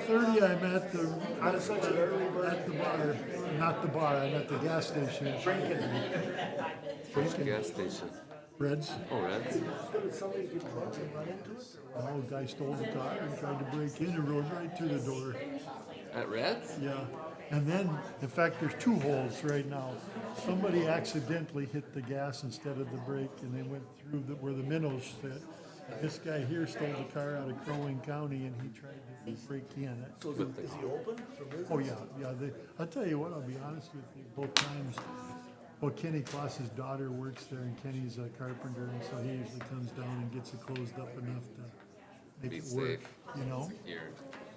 4:30, I'm at the bar, not the bar, I'm at the gas station. Which gas station? Reds. Oh, Reds. Oh, a guy stole the car and tried to break in and rode right through the door. At Reds? Yeah. And then, in fact, there's two holes right now. Somebody accidentally hit the gas instead of the brake and they went through where the minnows sit. This guy here stole the car out of Crow Wing County and he tried to break in. So is he open for business? Oh, yeah. I'll tell you what, I'll be honest with you, both times. Well, Kenny Kloss's daughter works there and Kenny's a carpenter and so he usually comes down and gets it closed up enough to make Be it work, safe. you know? Here.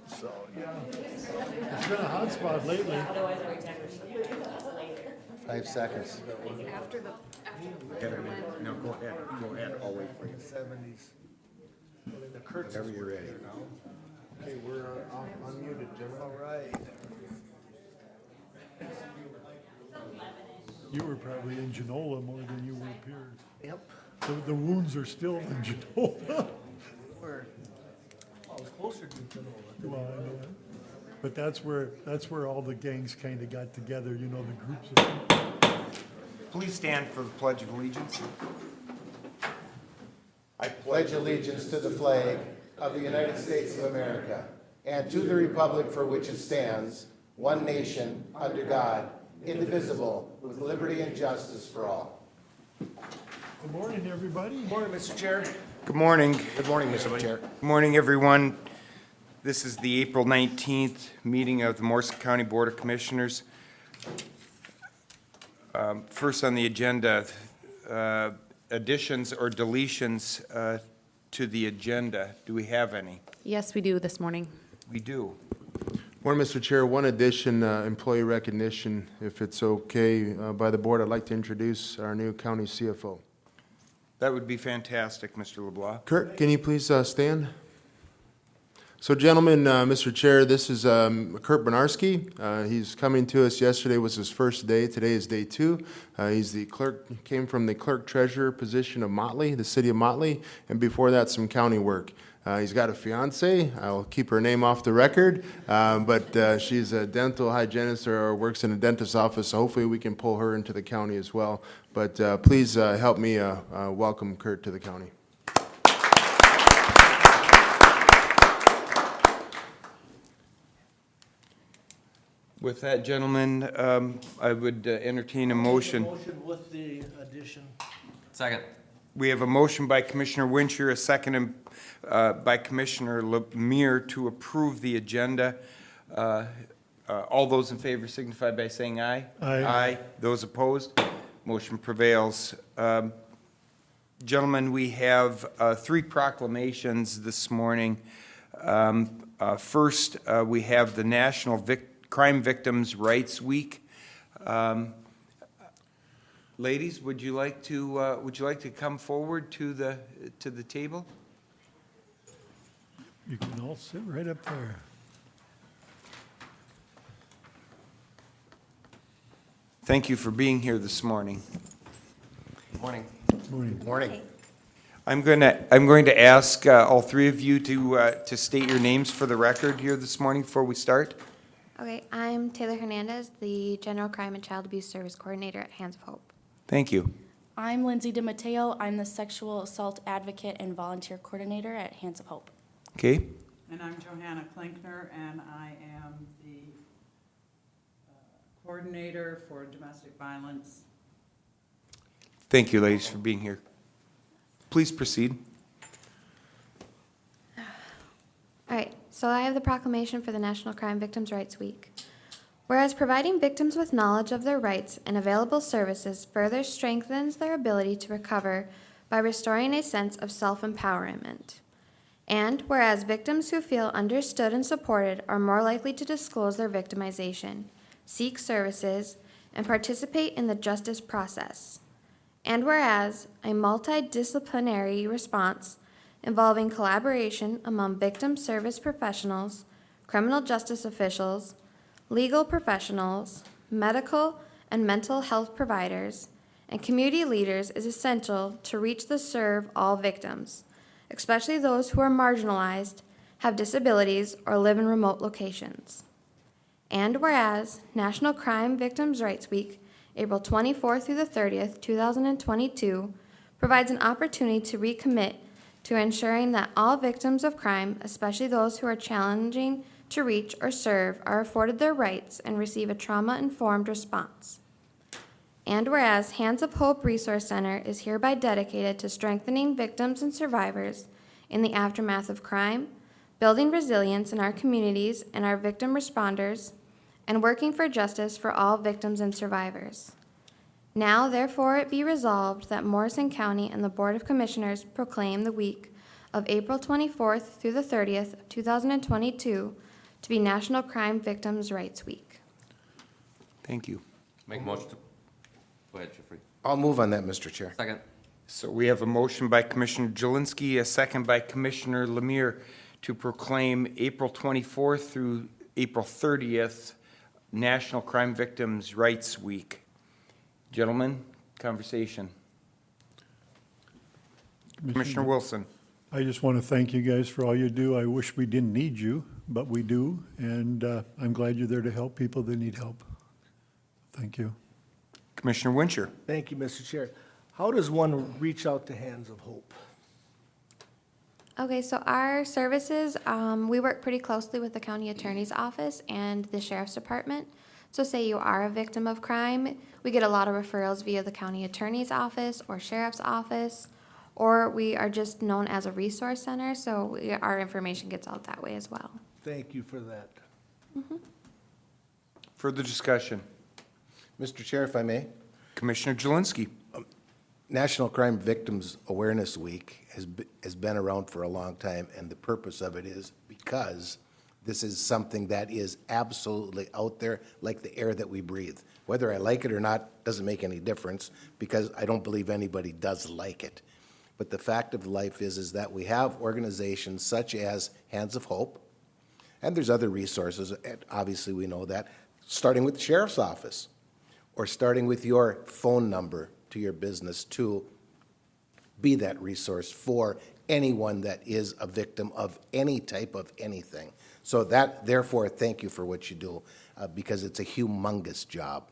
So, yeah. It's been a hot spot lately. 5 seconds. No, go ahead, I'll wait for you. 70s. The Kurtz Whenever you're ready. Okay, we're unmuted, gentlemen. All right. You were probably in Genola more than you were Pierce. Yep. The wounds are still in Genola. We're, I was closer to Genola. Well, I know it. But that's where all the gangs kind of got together, you know, the groups of people. Please stand for the Pledge of Allegiance. I pledge allegiance to the flag of the United States of America and to the republic for which it stands, one nation, under God, indivisible, with liberty and justice for all. Good morning, everybody. Good morning, Mr. Chair. Good morning. Good morning, Mr. Chair. Good morning, everyone. This is the April 19th meeting of the Morrison County Board of Commissioners. First on the agenda, additions or deletions to the agenda. Do we have any? Yes, we do this morning. We do. Morning, Mr. Chair. One addition, employee recognition, if it's okay by the board. I'd like to introduce our new county CFO. That would be fantastic, Mr. LeBlanc. Kurt, can you please stand? So gentlemen, Mr. Chair, this is Kurt Benarski. He's coming to us. Yesterday was his first day. Today is day 2. He's the clerk, came from the clerk treasurer position of Motley, the city of Motley, and before that some county work. He's got a fiance. I'll keep her name off the record, but she's a dental hygienist or works in a dentist's office, so hopefully we can pull her into the county as well. But please help me welcome Kurt to the county. With that, gentlemen, I would entertain a motion. Motion with the addition. Second. We have a motion by Commissioner Winchester, a second by Commissioner Lemire to approve the agenda. All those in favor signify by saying aye. Aye. Aye. Those opposed? Motion prevails. Gentlemen, we have 3 proclamations this morning. First, we have the National Crime Victims' Rights Week. Ladies, would you like to come forward to the table? You can all sit right up there. Thank you for being here this morning. Morning. Morning. Morning. I'm going to ask all 3 of you to state your names for the record here this morning before we start. Okay, I'm Taylor Hernandez, the General Crime and Child Abuse Service Coordinator at Hands of Hope. Thank you. I'm Lindsay DiMatteo. I'm the Sexual Assault Advocate and Volunteer Coordinator at Hands of Hope. Okay. And I'm Johanna Klinkner, and I am the coordinator for domestic violence. Thank you, ladies, for being here. Please proceed. All right, so I have the proclamation for the National Crime Victims' Rights Week. Whereas providing victims with knowledge of their rights and available services further strengthens their ability to recover by restoring a sense of self-empowerment. And whereas victims who feel understood and supported are more likely to disclose their victimization, seek services, and participate in the justice process. And whereas a multidisciplinary response involving collaboration among victim service professionals, criminal justice officials, legal professionals, medical and mental health providers, and community leaders is essential to reach the serve all victims, especially those who are marginalized, have disabilities, or live in remote locations. And whereas National Crime Victims' Rights Week, April 24th through the 30th, 2022, provides an opportunity to recommit to ensuring that all victims of crime, especially those who are challenging to reach or serve, are afforded their rights and receive a trauma-informed response. And whereas Hands of Hope Resource Center is hereby dedicated to strengthening victims and survivors in the aftermath of crime, building resilience in our communities and our victim responders, and working for justice for all victims and survivors. Now, therefore, it be resolved that Morrison County and the Board of Commissioners proclaim the week of April 24th through the 30th, 2022, to be National Crime Victims' Rights Week. Thank you. Make a motion to, go ahead, Jeffrey. I'll move on that, Mr. Chair. Second. So we have a motion by Commissioner Jelinski, a second by Commissioner Lemire to proclaim April 24th through April 30th National Crime Victims' Rights Week. Gentlemen, conversation. Commissioner Wilson. I just want to thank you guys for all you do. I wish we didn't need you, but we do, and I'm glad you're there to help people that need help. Thank you. Commissioner Wincher. Thank you, Mr. Chair. How does one reach out to Hands of Hope? Okay, so our services, we work pretty closely with the county attorney's office and the sheriff's department. So say you are a victim of crime, we get a lot of referrals via the county attorney's office or sheriff's office, or we are just known as a resource center, so our information gets out that way as well. Thank you for that. Further discussion. Mr. Chair, if I may. Commissioner Jelinski. National Crime Victims Awareness Week has been around for a long time, and the purpose of it is because this is something that is absolutely out there, like the air that we breathe. Whether I like it or not doesn't make any difference, because I don't believe anybody does like it. But the fact of life is that we have organizations such as Hands of Hope, and there's other resources, and obviously we know that, starting with the sheriff's office, or starting with your phone number to your business to be that resource for anyone that is a victim of any type of anything. So that, therefore, thank you for what you do, because it's a humongous job.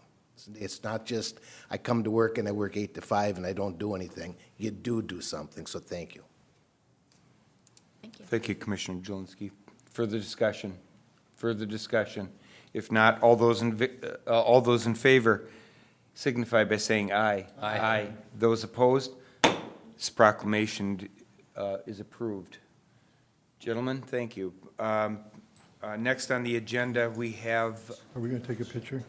It's not just, I come to work and I work 8 to 5 and I don't do anything. You do something, so thank you. Thank you. Thank you, Commissioner Jelinski. Further discussion? Further discussion? If not, all those in favor signify by saying aye. Aye. Those opposed? This proclamation is approved. Gentlemen, thank you. Next on the agenda, we have, Are we going to take a picture?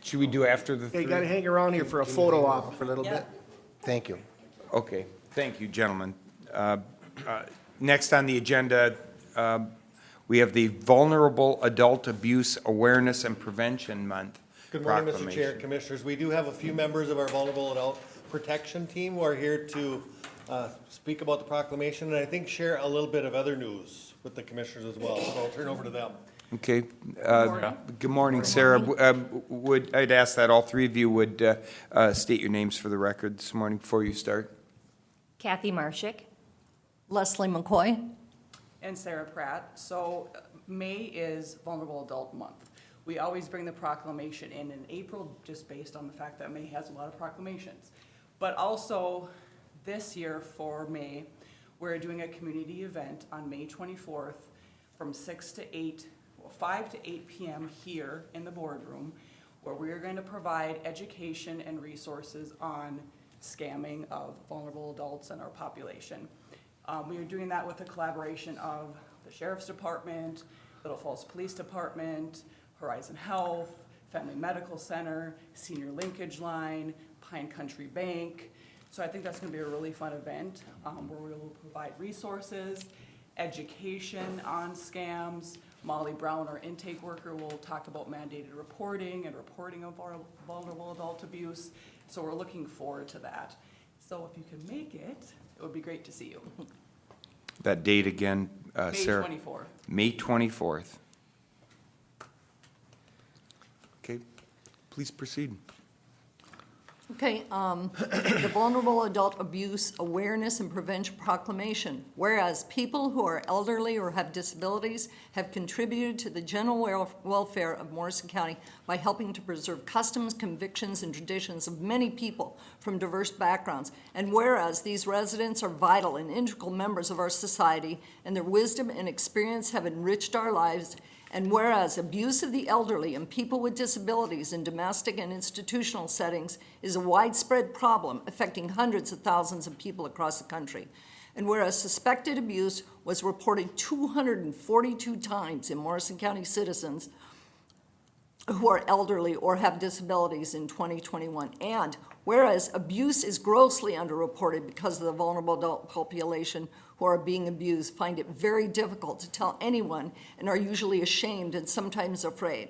should we do after the Hey, three? gotta hang around here for a photo op for a little bit. Thank you. Okay, thank you, gentlemen. Next on the agenda, we have the Vulnerable Adult Abuse Awareness and Prevention Month. Good morning, Mr. Chair, proclamation. Commissioners. We do have a few members of our vulnerable adult protection team who are here to speak about the proclamation, and I think share a little bit of other news with the commissioners as well. So I'll turn over to them. Okay. Good morning, Sarah. I'd ask that all three of you would state your names for the record this morning before you start. Kathy Marshick. Leslie McCoy. And Sarah Pratt. So May is Vulnerable Adult Month. We always bring the proclamation in April, just based on the fact that May has a lot of proclamations. But also, this year for May, we're doing a community event on May 24th from 5 to 8 p.m. here in the boardroom, where we are going to provide education and resources on scamming of vulnerable adults in our population. We are doing that with a collaboration of the Sheriff's Department, Little Falls Police Department, Horizon Health, Family Medical Center, Senior Linkage Line, Pine Country Bank. So I think that's going to be a really fun event where we will provide resources, education on scams. Molly Brown, our intake worker, will talk about mandated reporting and reporting of vulnerable adult abuse. So we're looking forward to that. So if you can make it, it would be great to see you. That date again, May Sarah? 24th. May 24th. Okay, please proceed. Okay, the Vulnerable Adult Abuse Awareness and Prevention Proclamation. Whereas people who are elderly or have disabilities have contributed to the general welfare of Morrison County by helping to preserve customs, convictions, and traditions of many people from diverse backgrounds. And whereas these residents are vital and integral members of our society, and their wisdom and experience have enriched our lives. And whereas abuse of the elderly and people with disabilities in domestic and institutional settings is a widespread problem affecting hundreds of thousands of people across the country. And whereas suspected abuse was reported 242 times in Morrison County citizens who are elderly or have disabilities in 2021. And whereas abuse is grossly underreported because of the vulnerable adult population who are being abused find it very difficult to tell anyone and are usually ashamed and sometimes afraid.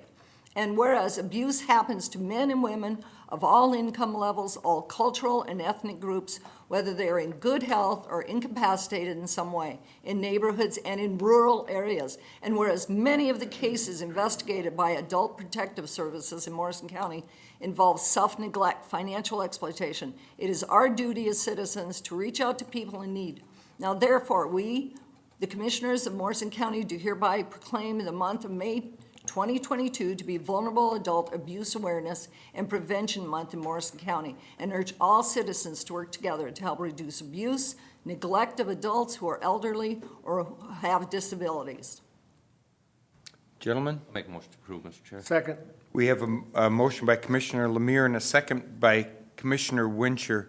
And whereas abuse happens to men and women of all income levels, all cultural and ethnic groups, whether they are in good health or incapacitated in some way, in neighborhoods and in rural areas. And whereas many of the cases investigated by Adult Protective Services in Morrison County involve self-neglect, financial exploitation, it is our duty as citizens to reach out to people in need. Now, therefore, we, the Commissioners of Morrison County, do hereby proclaim the month of May 2022 to be Vulnerable Adult Abuse Awareness and Prevention Month in Morrison County, and urge all citizens to work together to help reduce abuse, neglect of adults who are elderly or who have disabilities. Gentlemen, I'll make a motion to approve, Mr. Chair. Second. we have a motion by Commissioner Lemire and a second by Commissioner Wincher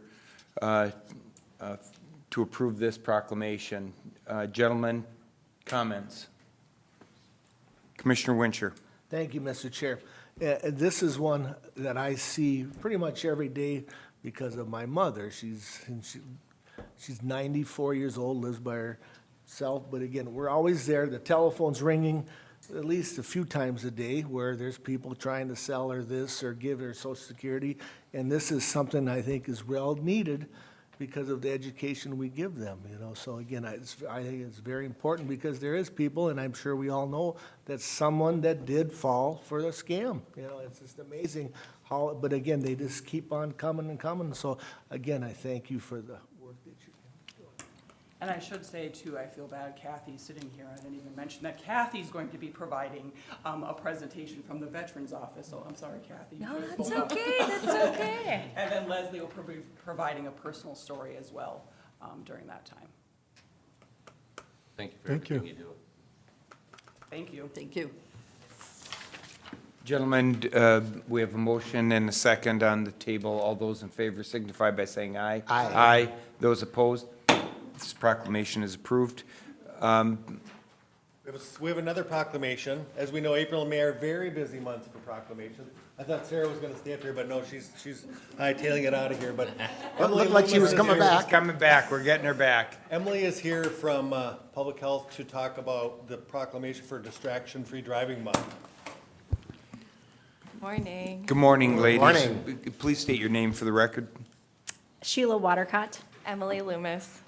to approve this proclamation. Gentlemen, comments? Commissioner Wincher. Thank you, Mr. Chair. This is one that I see pretty much every day because of my mother. She's 94 years old, lives by herself, but again, we're always there. The telephone's ringing at least a few times a day where there's people trying to sell her this or give her Social Security, and this is something I think is well needed because of the education we give them, you know. So again, I think it's very important because there is people, and I'm sure we all know, that someone that did fall for the scam. You know, it's just amazing how, but again, they just keep on coming and coming. So again, I thank you for the work that you do. And I should say too, I feel bad Kathy's sitting here. I didn't even mention that Kathy's going to be providing a presentation from the Veterans Office. So I'm sorry, Kathy. No, that's okay, that's okay. And then Leslie will be providing a personal story as well during that time. Thank you for Thank you. everything you do. Thank you. Thank you. Gentlemen, we have a motion and a second on the table. All those in favor signify by saying aye. Aye. Aye. Those opposed? This proclamation is approved. We have another proclamation. As we know, April and May are very busy months for proclamations. I thought Sarah was gonna stay up here, but no, she's tailing it out of here, but. Well, it Emily looked like she Loomis was is coming here. back. She's coming back. We're getting her back. Emily is here from Public Health to talk about the proclamation for Distraction-Free Driving Month. Morning. Good morning, ladies. morning. Please state your name for the record. Sheila Watercott. Emily Loomis.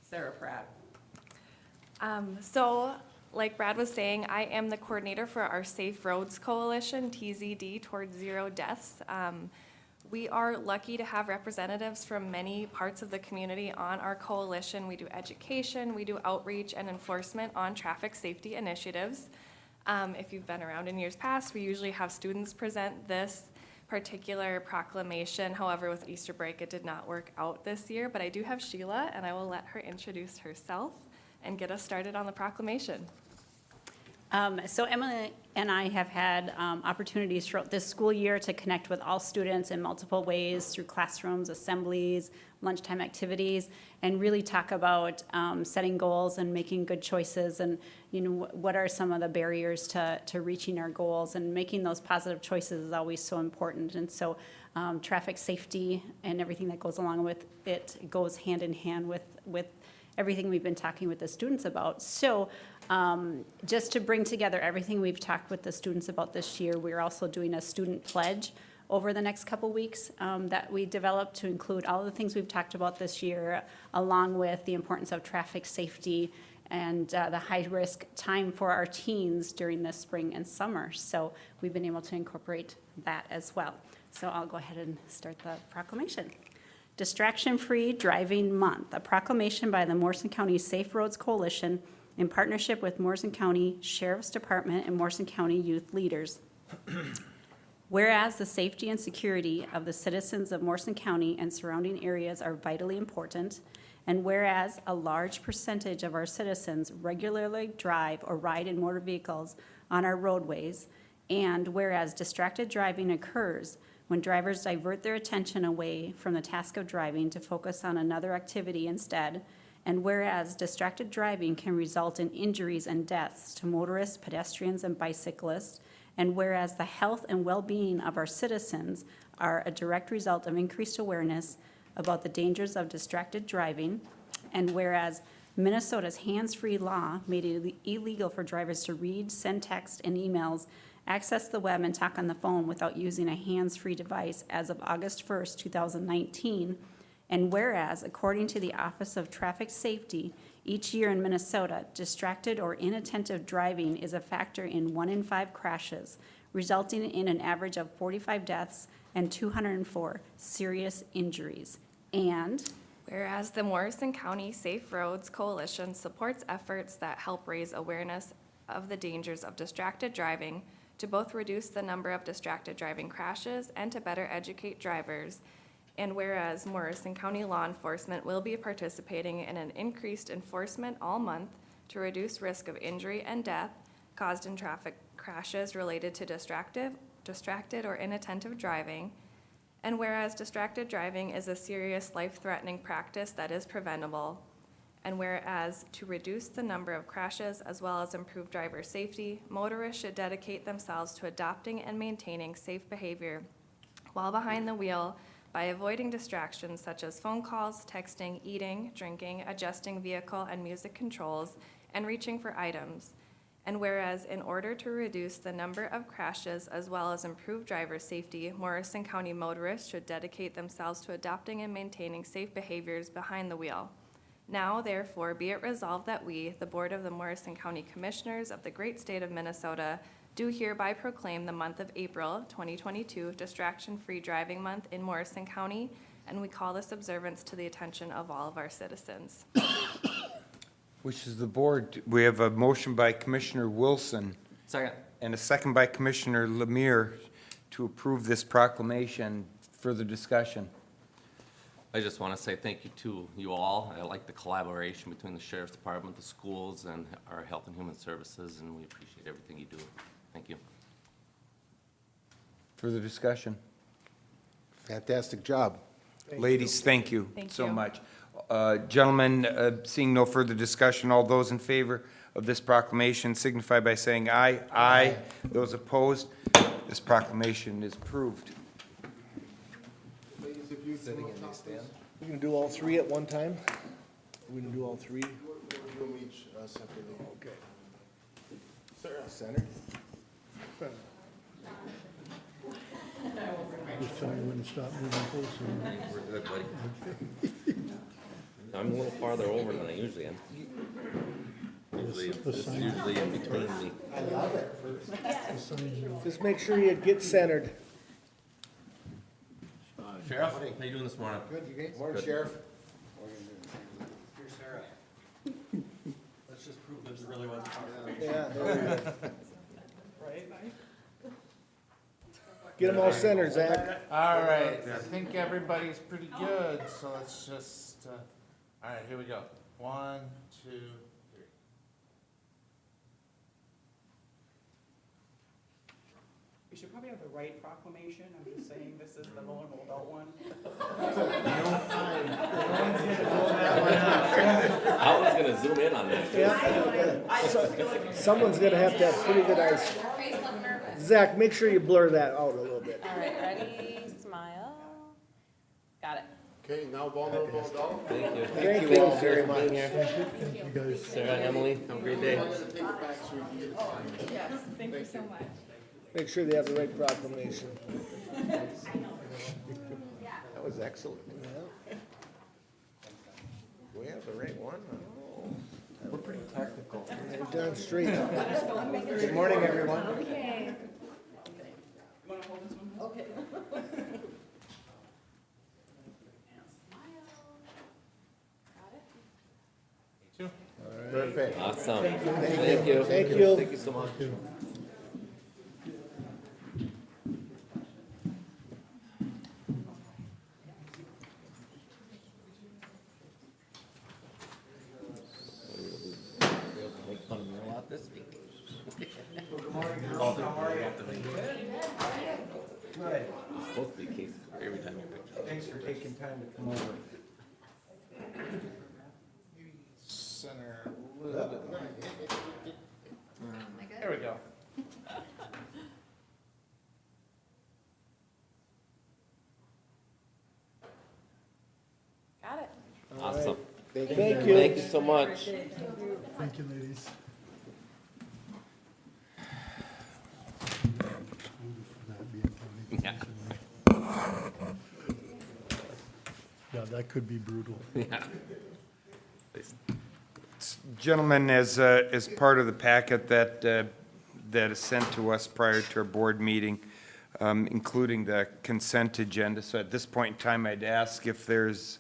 Sarah Pratt. So, like Brad was saying, I am the coordinator for our Safe Roads Coalition, TZD, Towards Zero Deaths. We are lucky to have representatives from many parts of the community on our coalition. We do education, we do outreach and enforcement on traffic safety initiatives. If you've been around in years past, we usually have students present this particular proclamation. However, with Easter break, it did not work out this year, but I do have Sheila, and I will let her introduce herself and get us started on the proclamation. So Emily and I have had opportunities throughout this school year to connect with all students in multiple ways through classrooms, assemblies, lunchtime activities, and really talk about setting goals and making good choices, and what are some of the barriers to reaching our goals, and making those positive choices is always so important. And so traffic safety and everything that goes along with it goes hand in hand with everything we've been talking with the students about. So just to bring together everything we've talked with the students about this year, we're also doing a student pledge over the next couple weeks that we developed to include all the things we've talked about this year, along with the importance of traffic safety and the high-risk time for our teens during the spring and summer. So we've been able to incorporate that as well. So I'll go ahead and start the proclamation. Distraction-Free Driving Month, a proclamation by the Morrison County Safe Roads Coalition in partnership with Morrison County Sheriff's Department and Morrison County youth leaders. Whereas the safety and security of the citizens of Morrison County and surrounding areas are vitally important, and whereas a large percentage of our citizens regularly drive or ride in motor vehicles on our roadways, and whereas distracted driving occurs when drivers divert their attention away from the task of driving to focus on another activity instead, and whereas distracted driving can result in injuries and deaths to motorists, pedestrians, and bicyclists, and whereas the health and well-being of our citizens are a direct result of increased awareness about the dangers of distracted driving, and whereas Minnesota's hands-free law made it illegal for drivers to read, send text and emails, access the web, and talk on the phone without using a hands-free device as of August 1st, 2019, and whereas, according to the Office of Traffic Safety, each year in Minnesota, distracted or inattentive driving is a factor in 1 in 5 crashes, resulting in an average of 45 deaths and 204 serious injuries. And Whereas the Morrison County Safe Roads Coalition supports efforts that help raise awareness of the dangers of distracted driving to both reduce the number of distracted driving crashes and to better educate drivers. And whereas Morrison County law enforcement will be participating in an increased enforcement all month to reduce risk of injury and death caused in traffic crashes related to distracted or inattentive driving. And whereas distracted driving is a serious life-threatening practice that is preventable. And whereas to reduce the number of crashes as well as improve driver safety, motorists should dedicate themselves to adopting and maintaining safe behavior while behind the wheel by avoiding distractions such as phone calls, texting, eating, drinking, adjusting vehicle and music controls, and reaching for items. And whereas in order to reduce the number of crashes as well as improve driver safety, Morrison County motorists should dedicate themselves to adopting and maintaining safe behaviors behind the wheel. Now, therefore, be it resolved that we, the Board of the Morrison County Commissioners of the great state of Minnesota, do hereby proclaim the month of April 2022 Distraction-Free Driving Month in Morrison County, and we call this observance to the attention of all of our citizens. Wishes of the board. We have a motion by Commissioner Wilson Second. and a second by Commissioner Lemire to approve this proclamation. Further discussion. I just want to say thank you to you all. I like the collaboration between the Sheriff's Department, the schools, and our Health and Human Services, and we appreciate everything you do. Thank you. Further discussion. Fantastic job. Ladies, thank you Thank so you. much. Gentlemen, seeing no further discussion, all those in favor of this proclamation signify by saying aye. Aye. Those opposed, this proclamation is approved. We can do all three at one time? We can do all three? We'll do each separately. Okay. Center. Just tell me when to stop moving closer. We're good, buddy. I'm a little farther over than I usually am. Usually, it's usually in between me. I love it. Just make sure you get centered. Sheriff, how you doing this morning? Good, you guys? Morning, Sheriff. Here, Sarah. Let's just prove this really was a proclamation. Yeah. there we go. Get them all centered, Zach. All right, I think everybody's pretty good, so let's just, all right, here we go. 1, 2, 3. We should probably have the right proclamation. I'm just saying this is the vulnerable adult one. I was gonna zoom in on that. Someone's gonna have to have pretty good eyes. Zach, make sure you blur that out a little bit. all right, ready, smile. Got it. Okay, now vulnerable adult. Thank you. Thank you all very much. Thank you, guys. Sarah, Emily, have a great day. Yes, thank you so much. Make sure they have the right proclamation. That was excellent. Do we have the right one? We're pretty technical. Down straight. Good morning, everyone. Okay. You wanna hold this one? Okay. Thank you. Thank you. Thank you so much. Make fun of me a lot this week. Good. Supposed to be cases every time you picture. Thanks for taking time to come over. Center a little bit. There we go. Got it. Awesome. Thank you. Thank you so much. Thank you, ladies. Yeah. Yeah, that could be brutal. Yeah. Gentlemen, as part of the packet that is sent to us prior to our board meeting, including the consent agenda, so at this point in time, I'd ask if there's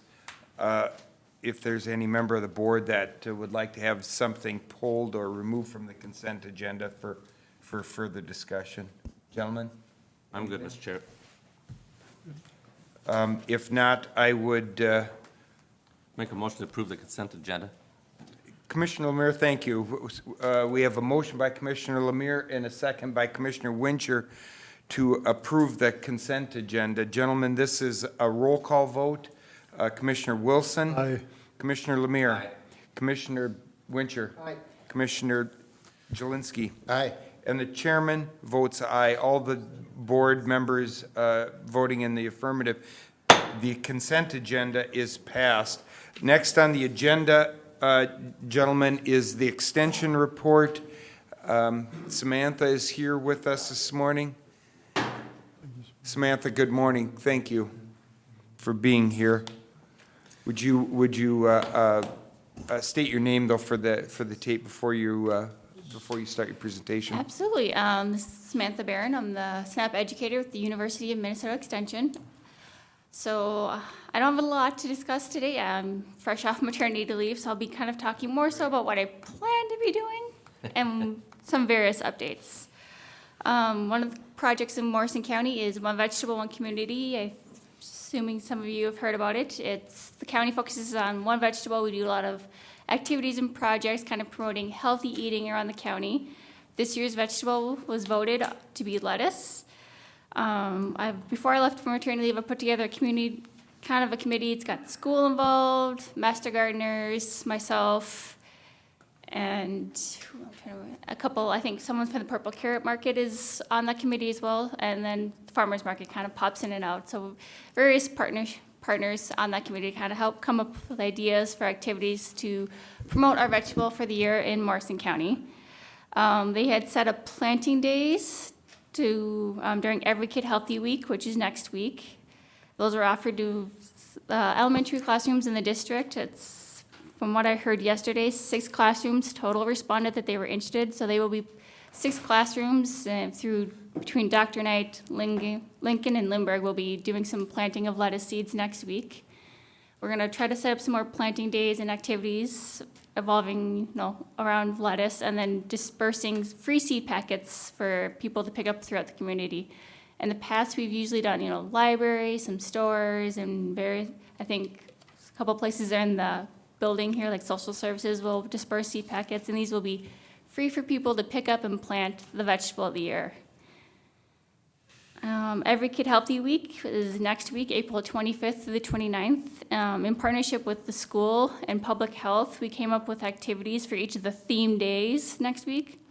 any member of the board that would like to have something pulled or removed from the consent agenda for further discussion. Gentlemen? I'm good, Mr. Chair. If not, I would, Make a motion to approve the consent agenda. Commissioner Lemire, thank you. We have a motion by Commissioner Lemire and a second by Commissioner Wincher to approve the consent agenda. Gentlemen, this is a roll call vote. Commissioner Wilson? Aye. Commissioner Lemire? Aye. Commissioner Wincher? Aye. Commissioner Jelinski? Aye. And the chairman votes aye. All the board members voting in the affirmative. The consent agenda is passed. Next on the agenda, gentlemen, is the extension report. Samantha is here with us this morning. Samantha, good morning. Thank you for being here. Would you state your name though for the tape before you start your presentation? Absolutely. This is Samantha Barron. I'm the SNAP educator with the University of Minnesota Extension. So I don't have a lot to discuss today. I'm fresh off maternity leave, so I'll be kind of talking more so about what I plan to be doing and some various updates. One of the projects in Morrison County is One Vegetable, One Community. I'm assuming some of you have heard about it. The county focuses on one vegetable. We do a lot of activities and projects kind of promoting healthy eating around the county. This year's vegetable was voted to be lettuce. Before I left for maternity leave, I put together a committee. It's got school involved, master gardeners, myself, and a couple, I think someone from the Purple Carrot Market is on that committee as well, and then the Farmers Market kind of pops in and out. So various partners on that committee kind of help come up with ideas for activities to promote our vegetable for the year in Morrison County. They had set up planting days during Every Kid Healthy Week, which is next week. Those are offered to elementary classrooms in the district. It's, from what I heard yesterday, 6 classrooms total responded that they were interested. So they will be 6 classrooms between Dr. Knight, Lincoln, and Lindbergh will be doing some planting of lettuce seeds next week. We're gonna try to set up some more planting days and activities evolving, around lettuce, and then dispersing free seed packets for people to pick up throughout the community. In the past, we've usually done, libraries, some stores, and I think a couple places in the building here, like social services, will disperse seed packets, and these will be free for people to pick up and plant the vegetable of the year. Every Kid Healthy Week is next week, April 25th through the 29th. In partnership with the school and public health, we came up with activities for each of the theme days next week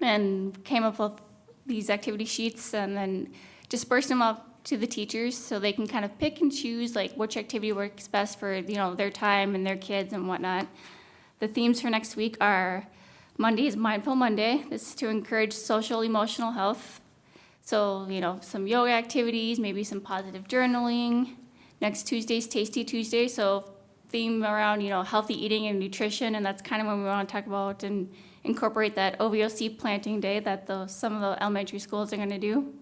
and came up with these activity sheets and then dispersed them out to the teachers so they can kind of pick and choose like which activity works best for their time and their kids and whatnot. The themes for next week are Monday is Mindful Monday. This is to encourage social emotional health. So, some yoga activities, maybe some positive journaling. Next Tuesday's Tasty Tuesday, so theme around, healthy eating and nutrition, and that's kind of when we want to talk about and incorporate that OVOC planting day that some of the elementary schools are going to do.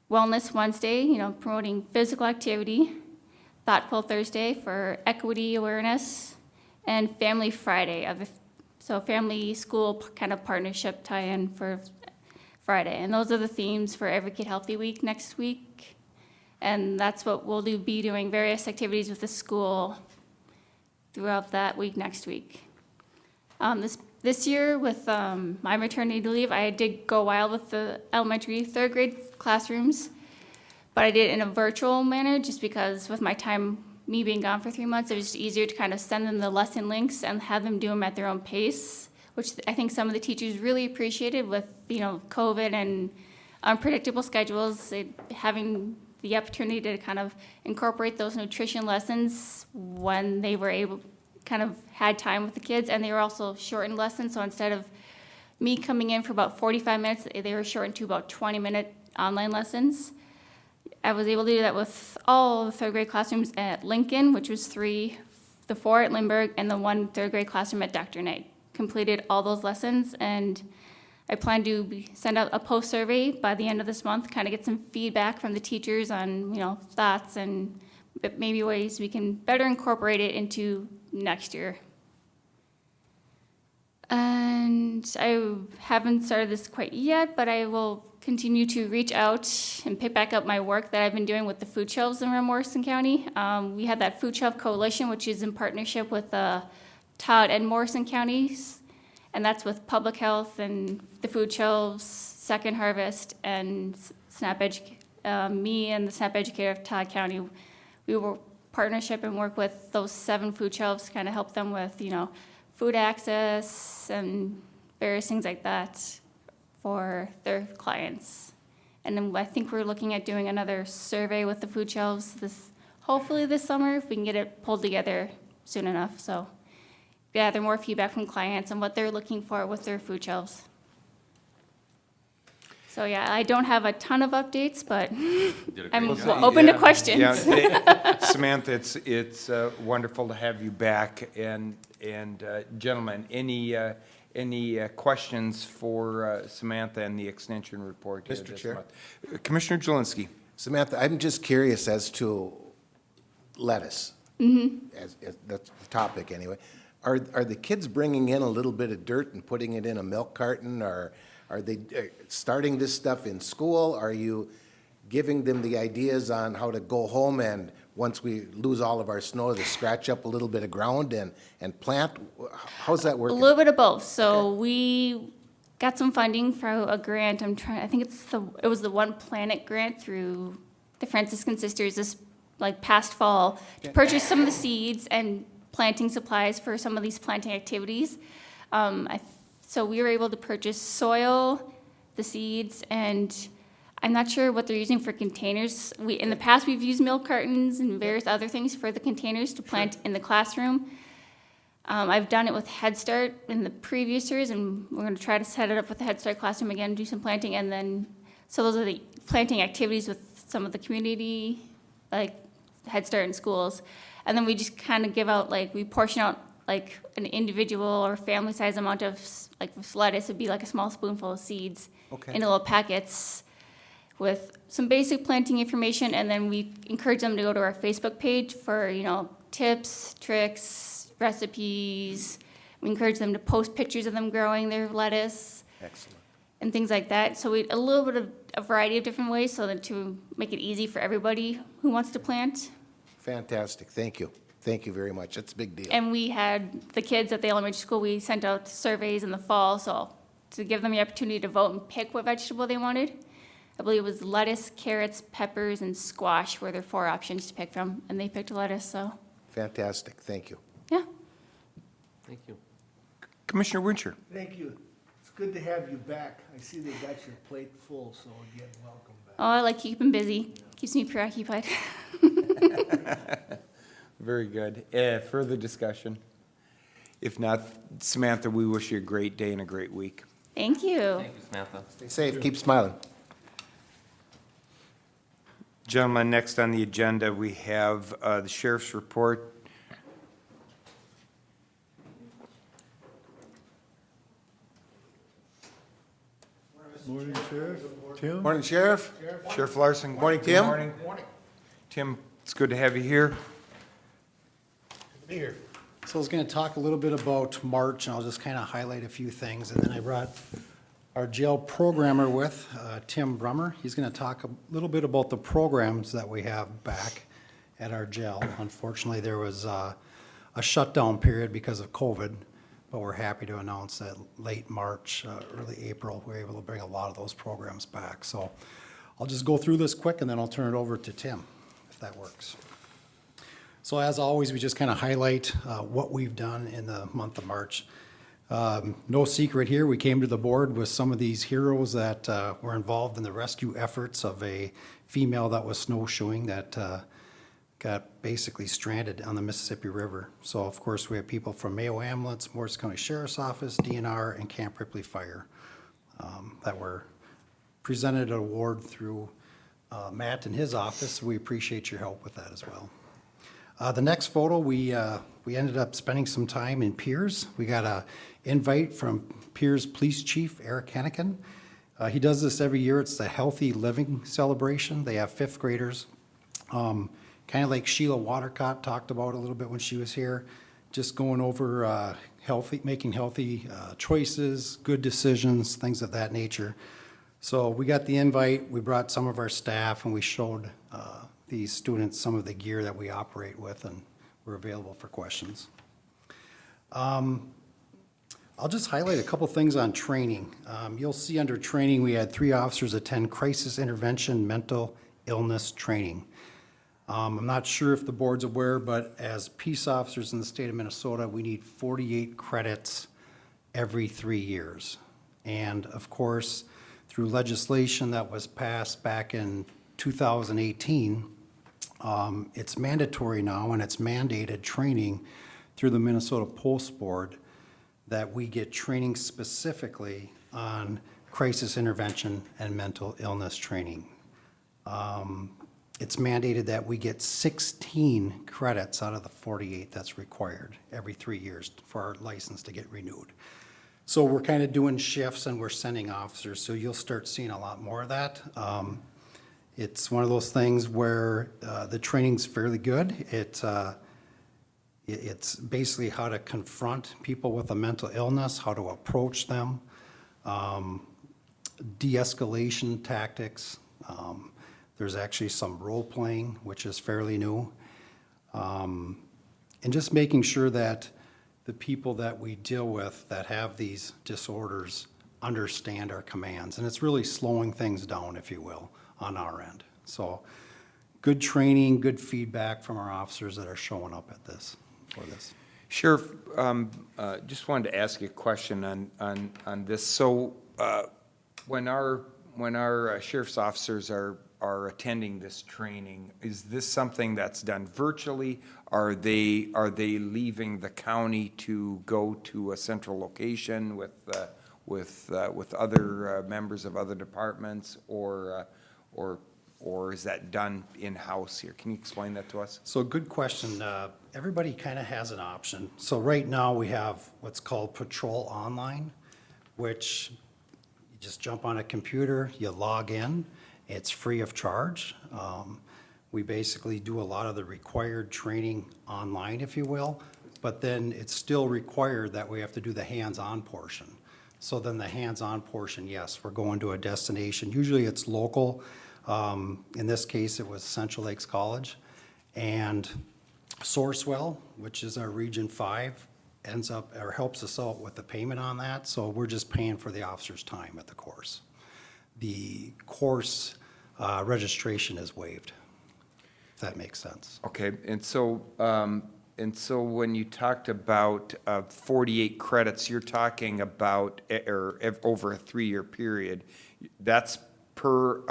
Wellness Wednesday, promoting physical activity. Thoughtful Thursday for equity awareness. And Family Friday, So family, school kind of partnership tie-in for Friday. And those are the themes for Advocate Healthy Week next week. And that's what we'll be doing, various activities with the school throughout that week next week. This year with my maternity leave, I did go wild with the elementary third grade classrooms, but I did it in a virtual manner just because with my time, me being gone for 3 months, it was just easier to kind of send them the lesson links and have them do them at their own pace, which I think some of the teachers really appreciated with, COVID and unpredictable schedules, having the opportunity to kind of incorporate those nutrition lessons when they were able, kind of had time with the kids, and they were also shortened lessons, so instead of me coming in for about 45 minutes, they were shortened to about 20-minute online lessons. I was able to do that with all the third grade classrooms at Lincoln, which was 3, the 4 at Lindbergh, and the 1 third grade classroom at Dr. Knight. Completed all those lessons, and I plan to send out a post survey by the end of this month, kind of get some feedback from the teachers on, thoughts and maybe ways we can better incorporate it into next year. And I haven't started this quite yet, but I will continue to reach out and pick back up my work that I've been doing with the food shelves in Morrison County. We have that Food Shelf Coalition, which is in partnership with Todd and Morrison counties, and that's with Public Health and the food shelves, Second Harvest, and me and the SNAP educator of Todd County. We will partnership and work with those 7 food shelves to kind of help them with, food access and various things like that for their clients. And then I think we're looking at doing another survey with the food shelves hopefully this summer, if we can get it pulled together soon enough. So gather more feedback from clients and what they're looking for with their food shelves. So yeah, I don't have a ton of updates, but I'm open to questions. Yeah, Samantha, it's wonderful to have you back. And gentlemen, any questions for Samantha and the extension report here Mr. this Chair. month? Commissioner Jelinski. Samantha, I'm just curious as to lettuce. As that's the topic anyway. Are the kids bringing in a little bit of dirt and putting it in a milk carton, or are they starting this stuff in school? Are you giving them the ideas on how to go home and once we lose all of our snow, to scratch up a little bit of ground and plant? How's that A working? little bit of both. So we got some funding for a grant. I think it was the One Planet grant through the Franciscan Sisters this past fall to purchase some of the seeds and planting supplies for some of these planting activities. So we were able to purchase soil, the seeds, and I'm not sure what they're using for containers. In the past, we've used milk cartons and various other things for the containers to plant in the classroom. I've done it with Head Start in the previous years, and we're going to try to set it up with the Head Start classroom again, do some planting, and then, so those are the planting activities with some of the community, like Head Start in schools. And then we just kind of give out, we portion out an individual or family size amount of, with lettuce, it'd be a small spoonful of seeds in little packets with some basic planting information, and then we encourage them to go to our Facebook page for, tips, tricks, recipes. We encourage them to post pictures of them growing their lettuce. Excellent. And things like that. So a little bit of a variety of different ways so that to make it easy for everybody who wants to plant. Fantastic. Thank you. Thank you very much. That's a big deal. And we had the kids at the elementary school, we sent out surveys in the fall, so to give them the opportunity to vote and pick what vegetable they wanted. I believe it was lettuce, carrots, peppers, and squash were their 4 options to pick from, and they picked lettuce, so, Fantastic. Thank you. yeah. Thank you. Commissioner Wincher. Thank you. It's good to have you back. I see they got your plate full, so again, welcome back. Oh, I like keeping busy, keeps me preoccupied. Very good. Further discussion? If not, Samantha, we wish you a great day and a great week. Thank you. Thank you, Samantha. Stay safe. Keep smiling. Gentlemen, next on the agenda, we have the sheriff's report. Morning, Sheriff. Tim? Morning, Sheriff. Sheriff Larson. Morning, good Tim. Morning. Tim, it's good to have you here. Be here. So I was going to talk a little bit about March, and I'll just kind of highlight a few things. And then I brought our jail programmer with, Tim Brummer. He's going to talk a little bit about the programs that we have back at our jail. Unfortunately, there was a shutdown period because of COVID, but we're happy to announce that late March, early April, we're able to bring a lot of those programs back. So I'll just go through this quick, and then I'll turn it over to Tim, if that works. So as always, we just kind of highlight what we've done in the month of March. No secret here, we came to the board with some of these heroes that were involved in the rescue efforts of a female that was snowshoeing that got basically stranded on the Mississippi River. So of course, we have people from Mayo Ambulance, Morris County Sheriff's Office, DNR, and Camp Ripley Fire that were presented an award through Matt and his office. We appreciate your help with that as well. The next photo, we ended up spending some time in Piers. We got an invite from Piers Police Chief Eric Hennigan. He does this every year. It's the Healthy Living Celebration. They have fifth graders. Kind of like Sheila Watercott talked about a little bit when she was here, just going over making healthy choices, good decisions, things of that nature. So we got the invite, we brought some of our staff, and we showed these students some of the gear that we operate with, and we're available for questions. I'll just highlight a couple things on training. You'll see under training, we had 3 officers attend crisis intervention mental illness training. I'm not sure if the board's aware, but as peace officers in the state of Minnesota, we need 48 credits every 3 years. And of course, through legislation that was passed back in 2018, it's mandatory now, and it's mandated training through the Minnesota Post Board that we get training specifically on crisis intervention and mental illness training. It's mandated that we get 16 credits out of the 48 that's required every 3 years for our license to get renewed. So we're kind of doing shifts, and we're sending officers, so you'll start seeing a lot more of that. It's one of those things where the training's fairly good. It's basically how to confront people with a mental illness, how to approach them, de-escalation tactics. There's actually some role-playing, which is fairly new. And just making sure that the people that we deal with that have these disorders understand our commands. And it's really slowing things down, if you will, on our end. So good training, good feedback from our officers that are showing up at this, for this. Sheriff, just wanted to ask you a question on this. So when our sheriff's officers are attending this training, is this something that's done virtually? Are they leaving the county to go to a central location with other members of other departments, or is that done in-house here? Can you explain that to us? So good question. Everybody kind of has an option. So right now we have what's called Patrol Online, which you just jump on a computer, you log in. It's free of charge. We basically do a lot of the required training online, if you will, but then it's still required that we have to do the hands-on portion. So then the hands-on portion, yes, we're going to a destination. Usually it's local. In this case, it was Central Lakes College. And Sourcewell, which is our Region 5, ends up, or helps us out with the payment on that. So we're just paying for the officer's time at the course. The course registration is waived, if that makes sense. Okay, and so when you talked about 48 credits, you're talking about over a 3-year period. That's per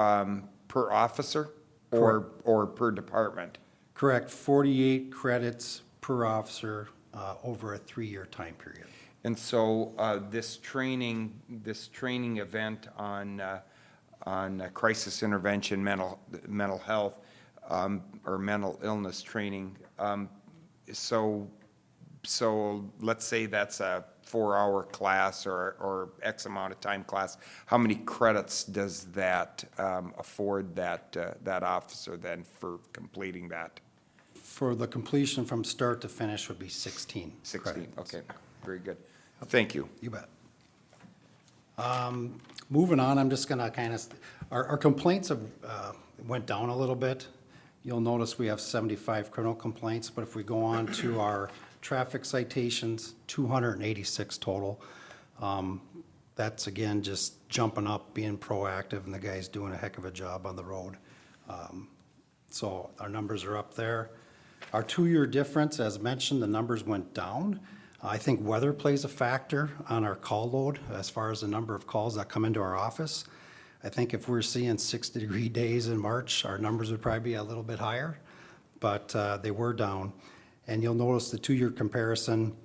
officer or per department? Correct. 48 credits per officer over a 3-year time period. And so this training event on crisis intervention, mental health, or mental illness training. So let's say that's a 4-hour class or X amount of time class. How many credits does that afford that officer then for completing that? for the completion from start to finish would be 16. 16, credits. okay, very good. Thank you. You bet. Moving on, I'm just gonna kind of, our complaints have, went down a little bit. You'll notice we have 75 criminal complaints, but if we go on to our traffic citations, 286 total. That's again, just jumping up, being proactive, and the guy's doing a heck of a job on the road. So our numbers are up there. Our 2-year difference, as mentioned, the numbers went down. I think weather plays a factor on our call load as far as the number of calls that come into our office. I think if we're seeing 60-degree days in March, our numbers would probably be a little bit higher, but they were down. And you'll notice the 2-year comparison,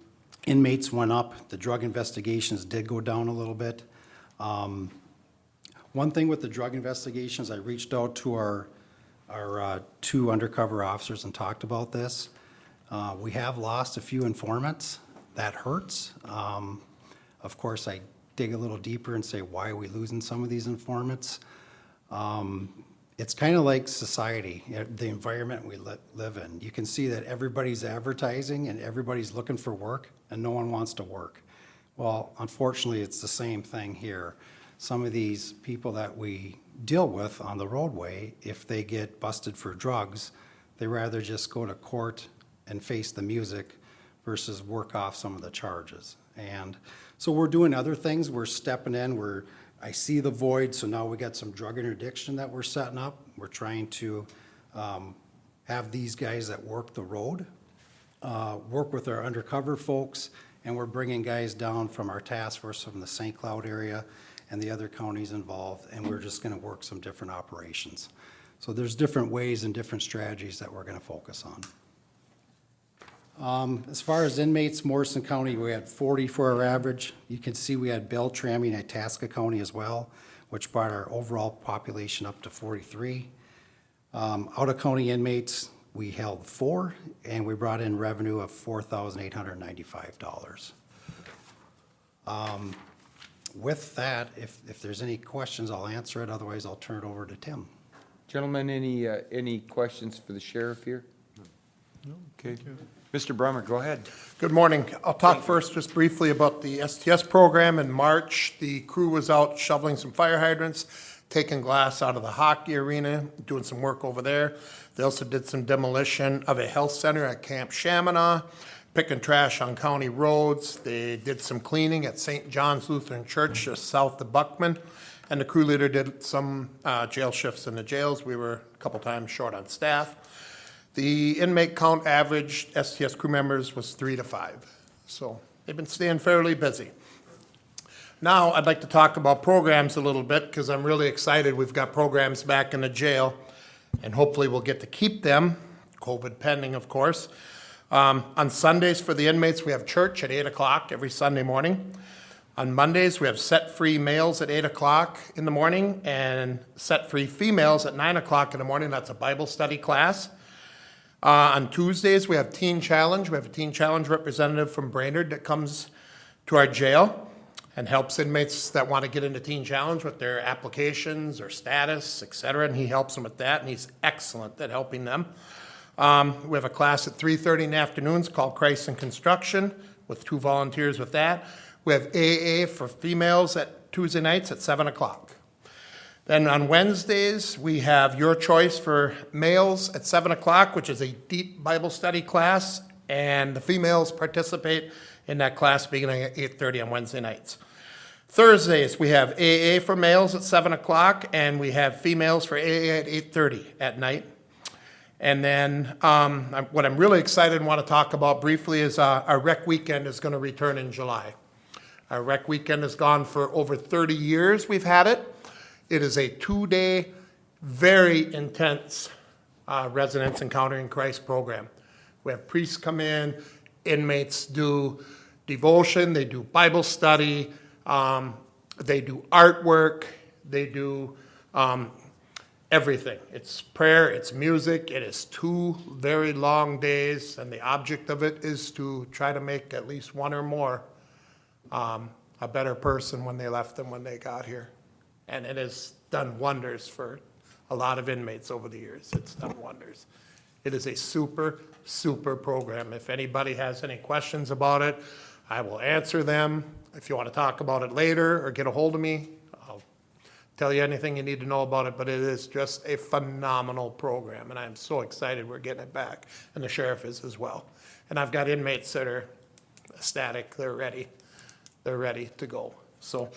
inmates went up, the drug investigations did go down a little bit. One thing with the drug investigations, I reached out to our 2 undercover officers and talked about this. We have lost a few informants. That hurts. Of course, I dig a little deeper and say, why are we losing some of these informants? It's kind of like society, the environment we live in. You can see that everybody's advertising and everybody's looking for work and no one wants to work. Well, unfortunately, it's the same thing here. Some of these people that we deal with on the roadway, if they get busted for drugs, they rather just go to court and face the music versus work off some of the charges. And so we're doing other things. We're stepping in. I see the void, so now we got some drug interdiction that we're setting up. We're trying to have these guys that work the road, work with our undercover folks, and we're bringing guys down from our task force from the St. Cloud area and the other counties involved, and we're just gonna work some different operations. So there's different ways and different strategies that we're gonna focus on. As far as inmates, Morrison County, we had 40 for our average. You can see we had Beltrami and Itasca County as well, which brought our overall population up to 43. Out-of-county inmates, we held 4, and we brought in revenue of $4,895. With that, if there's any questions, I'll answer it. Otherwise, I'll turn it over to Tim. Gentlemen, any questions for the sheriff here? No, Okay. thank you. Mr. Brummer, go ahead. Good morning. I'll talk first just briefly about the STS program. In March, the crew was out shoveling some fire hydrants, taking glass out of the hockey arena, doing some work over there. They also did some demolition of a health center at Camp Chaminade, picking trash on county roads. They did some cleaning at St. John's Lutheran Church just south of Buckman. And the crew leader did some jail shifts in the jails. We were a couple times short on staff. The inmate count average STS crew members was 3 to 5. So they've been staying fairly busy. Now I'd like to talk about programs a little bit because I'm really excited. We've got programs back in the jail and hopefully we'll get to keep them, COVID pending, of course. On Sundays for the inmates, we have church at 8 o'clock every Sunday morning. On Mondays, we have set-free males at 8 o'clock in the morning and set-free females at 9 o'clock in the morning. That's a Bible study class. On Tuesdays, we have Teen Challenge. We have a Teen Challenge representative from Brainerd that comes to our jail and helps inmates that want to get into Teen Challenge with their applications or status, et cetera, and he helps them with that, and he's excellent at helping them. We have a class at 3:30 in the afternoons called Christ in Construction with 2 volunteers with that. We have AA for females at Tuesday nights at 7 o'clock. Then on Wednesdays, we have Your Choice for males at 7 o'clock, which is a deep Bible study class, and the females participate in that class beginning at 8:30 on Wednesday nights. Thursdays, we have AA for males at 7 o'clock, and we have females for AA at 8:30 at night. And then what I'm really excited and want to talk about briefly is our rec weekend is going to return in July. Our rec weekend has gone for over 30 years we've had it. It is a 2-day, very intense Residents Encountering Christ program. We have priests come in, inmates do devotion, they do Bible study, they do artwork, they do everything. It's prayer, it's music, it is 2 very long days, and the object of it is to try to make at least one or more a better person when they left than when they got here. And it has done wonders for a lot of inmates over the years. It's done wonders. It is a super, super program. If anybody has any questions about it, I will answer them. If you want to talk about it later or get a hold of me, I'll tell you anything you need to know about it, but it is just a phenomenal program, and I'm so excited we're getting it back, and the sheriff is as well. And I've got inmates that are ecstatic, they're ready to go. So,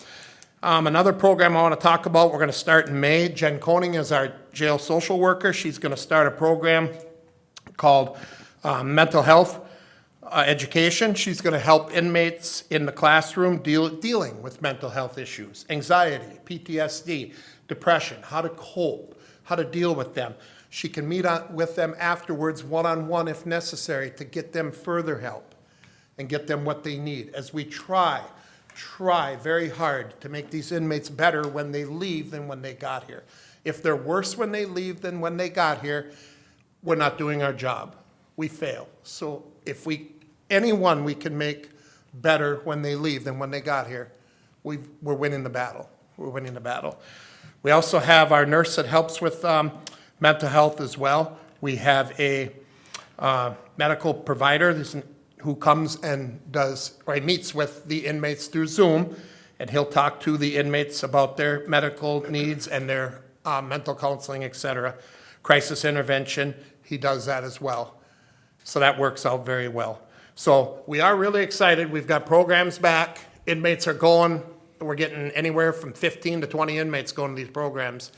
another program I want to talk about, we're going to start in May. Jen Koning is our jail social worker. She's going to start a program called mental health education. She's going to help inmates in the classroom dealing with mental health issues, anxiety, PTSD, depression, how to cope, how to deal with them. She can meet with them afterwards one-on-one if necessary to get them further help and get them what they need as we try very hard to make these inmates better when they leave than when they got here. If they're worse when they leave than when they got here, we're not doing our job. We fail. So if anyone we can make better when they leave than when they got here, we're winning the battle. We're winning the battle. We also have our nurse that helps with mental health as well. We have a medical provider who comes and meets with the inmates through Zoom, and he'll talk to the inmates about their medical needs and their mental counseling, et cetera. Crisis intervention, he does that as well. So that works out very well. So we are really excited. We've got programs back. Inmates are going. We're getting anywhere from 15 to 20 inmates going to these programs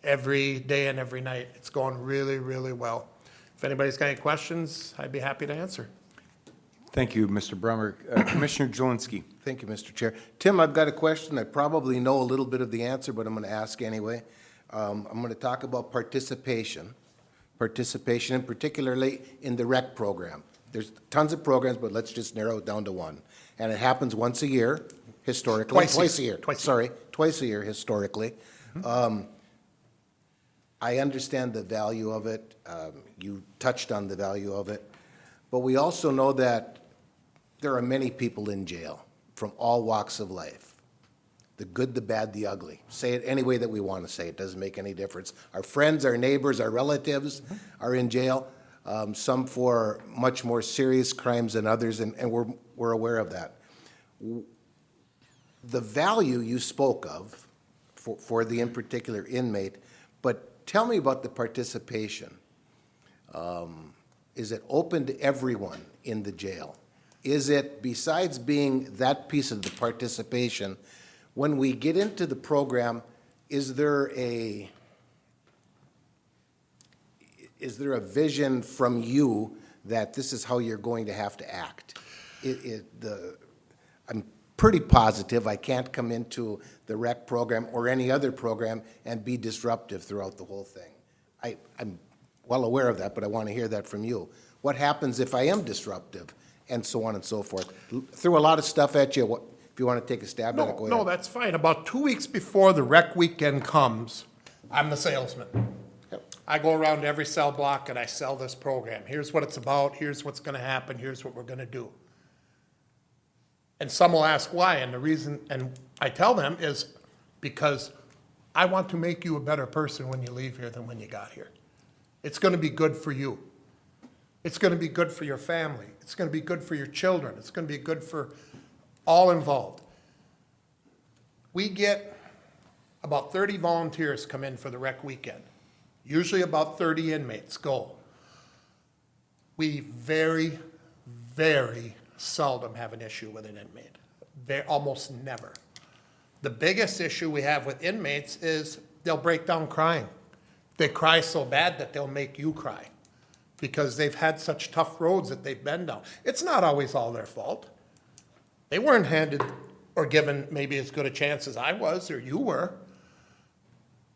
every day and every night. It's going really, really well. If anybody's got any questions, I'd be happy to answer. Thank you, Mr. Brummer. Commissioner Jelinski. Thank you, Mr. Chair. Tim, I've got a question. I probably know a little bit of the answer, but I'm going to ask anyway. I'm going to talk about participation, and particularly in the rec program. There's tons of programs, but let's just narrow it down to one. And it happens once a year, historically. Twice a year, historically. I understand the value of it. You touched on the value of it. But we also know that there are many people in jail from all walks of life. The good, the bad, the ugly. Say it any way that we want to say it. Doesn't make any difference. Our friends, our neighbors, our relatives are in jail. Some for much more serious crimes than others, and we're aware of that. The value you spoke of for the in particular inmate, but tell me about the participation. Is it open to everyone in the jail? Is it, besides being that piece of the participation, when we get into the program, is there a vision from you that this is how you're going to have to act? I'm pretty positive I can't come into the rec program or any other program and be disruptive throughout the whole thing. I'm well aware of that, but I want to hear that from you. What happens if I am disruptive, and so on and so forth? Threw a lot of stuff at you. If you want to take a stab at it, go ahead. No, that's fine. About 2 weeks before the rec weekend comes, I'm the salesman. I go around to every cell block and I sell this program. Here's what it's about. Here's what's going to happen. Here's what we're going to do. And some will ask why, and the reason, and I tell them, is because I want to make you a better person when you leave here than when you got here. It's going to be good for you. It's going to be good for your family. It's going to be good for your children. It's going to be good for all involved. We get about 30 volunteers come in for the rec weekend. Usually about 30 inmates go. We very, very seldom have an issue with an inmate. Almost never. The biggest issue we have with inmates is they'll break down crying. They cry so bad that they'll make you cry because they've had such tough roads that they've been down. It's not always all their fault. They weren't handed or given maybe as good a chance as I was or you were.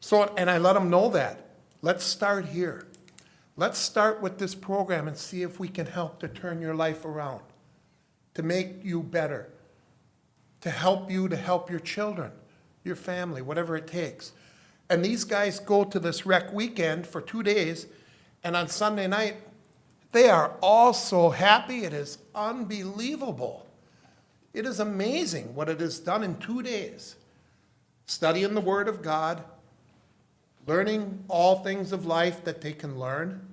So, and I let them know that. Let's start here. Let's start with this program and see if we can help to turn your life around, to make you better, to help you to help your children, your family, whatever it takes. And these guys go to this rec weekend for 2 days, and on Sunday night, they are all so happy. It is unbelievable. It is amazing what it has done in 2 days. Studying the Word of God, learning all things of life that they can learn,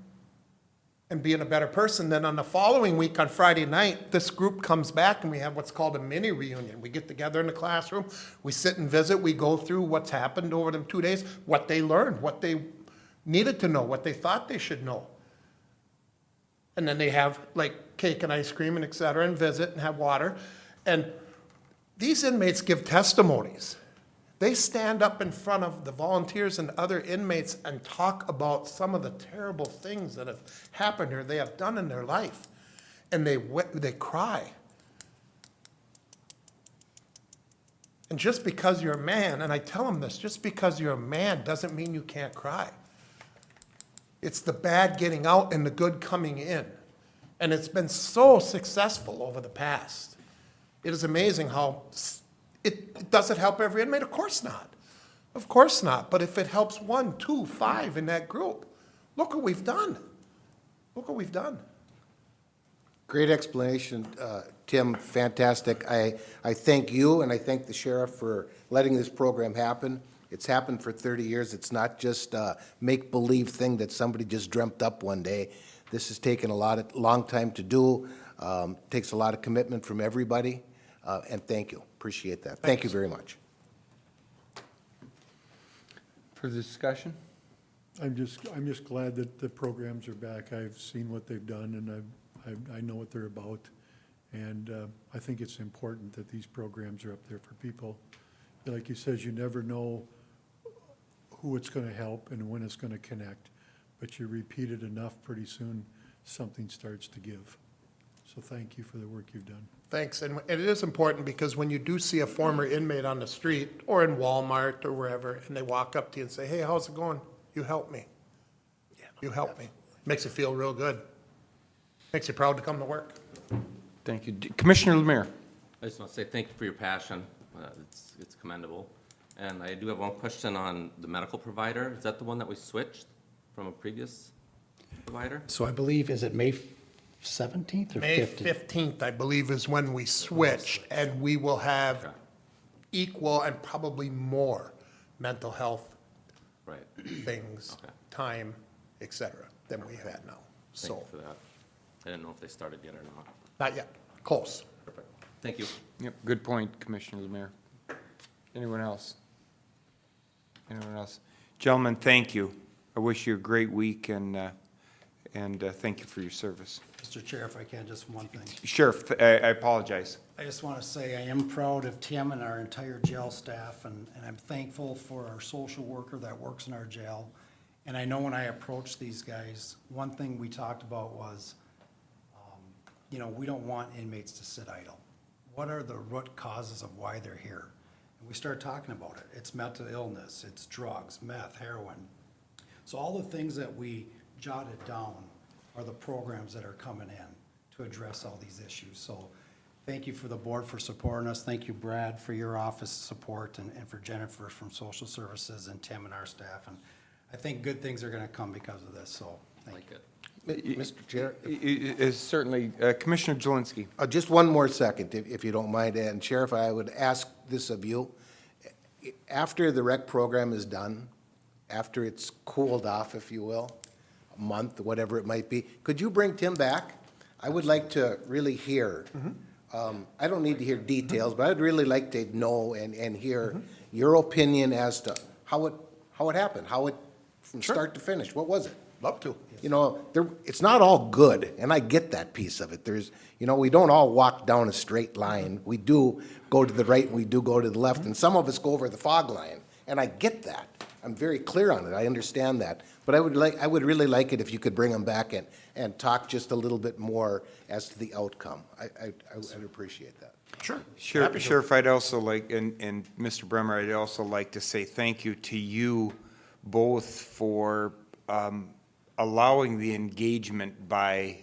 and being a better person. Then on the following week, on Friday night, this group comes back and we have what's called a mini reunion. We get together in the classroom, we sit and visit, we go through what's happened over them 2 days, what they learned, what they needed to know, what they thought they should know. And then they have like cake and ice cream and et cetera, and visit and have water. And these inmates give testimonies. They stand up in front of the volunteers and other inmates and talk about some of the terrible things that have happened or they have done in their life. And they cry. And just because you're a man, and I tell them this, just because you're a man doesn't mean you can't cry. It's the bad getting out and the good coming in. And it's been so successful over the past. It is amazing how does it help every inmate? Of course not. Of course not. But if it helps 1, 2, 5 in that group, look what we've done. Look what we've done. Great explanation, Tim, fantastic. I thank you and I thank the sheriff for letting this program happen. It's happened for 30 years. It's not just a make-believe thing that somebody just dreamt up one day. This has taken long time to do, takes a lot of commitment from everybody, and thank you. Appreciate that. Thank you very much. Further discussion? I'm just glad that the programs are back. I've seen what they've done, and I know what they're about. And I think it's important that these programs are up there for people. Like you says, you never know who it's going to help and when it's going to connect. But you repeat it enough, pretty soon something starts to give. So thank you for the work you've done. Thanks. And it is important because when you do see a former inmate on the street or in Walmart or wherever, and they walk up to you and say, hey, how's it going? You helped me. You helped me. Makes you feel real good. Makes you proud to come to work. Thank you. Commissioner Lemire. I just want to say thank you for your passion. It's commendable. And I do have one question on the medical provider. Is that the one that we switched from a previous provider? So I believe, is it May 17th or 15th? May 15th, I believe, is when we switch, and we will have equal and probably more mental health things, time, et cetera, than we've had now. Thank you for that. I didn't know if they started yet or not. Not yet. Close. Perfect. Thank you. Yep, good point, Commissioner Lemire. Anyone else? Anyone else? Gentlemen, thank you. I wish you a great week, and thank you for your service. Mr. Chair, if I can, just one thing. Sheriff, I apologize. I just want to say I am proud of Tim and our entire jail staff, and I'm thankful for our social worker that works in our jail. And I know when I approached these guys, one thing we talked about was, we don't want inmates to sit idle. What are the root causes of why they're here? And we started talking about it. It's mental illness, it's drugs, meth, heroin. So all the things that we jotted down are the programs that are coming in to address all these issues. So thank you for the board for supporting us. Thank you, Brad, for your office support, and for Jennifer from Social Services, and Tim and our staff. And I think good things are going to come because of this, so thank you. Mr. Chair? Certainly. Commissioner Jelinski. Just one more second, if you don't mind. And Sheriff, I would ask this of you. After the rec program is done, after it's cooled off, if you will, a month, whatever it might be, could you bring Tim back? I would like to really hear. I don't need to hear details, but I'd really like to know and hear your opinion as to how it happened, from start to finish. What was it? Love to. It's not all good, and I get that piece of it. We don't all walk down a straight line. We do go to the right, and we do go to the left, and some of us go over the fog line, and I get that. I'm very clear on it. I understand that. But I would really like it if you could bring them back and talk just a little bit more as to the outcome. I'd appreciate that. Sure. Sheriff, I'd also like, and Mr. Bremer, I'd also like to say thank you to you both for allowing the engagement by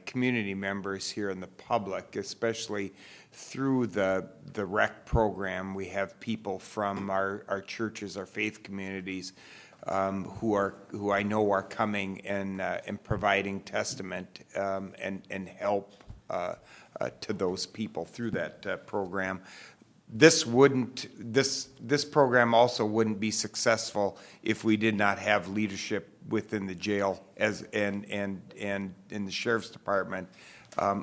community members here in the public, especially through the rec program. We have people from our churches, our faith communities, who I know are coming and providing testament and help to those people through that program. This program also wouldn't be successful if we did not have leadership within the jail and in the sheriff's department,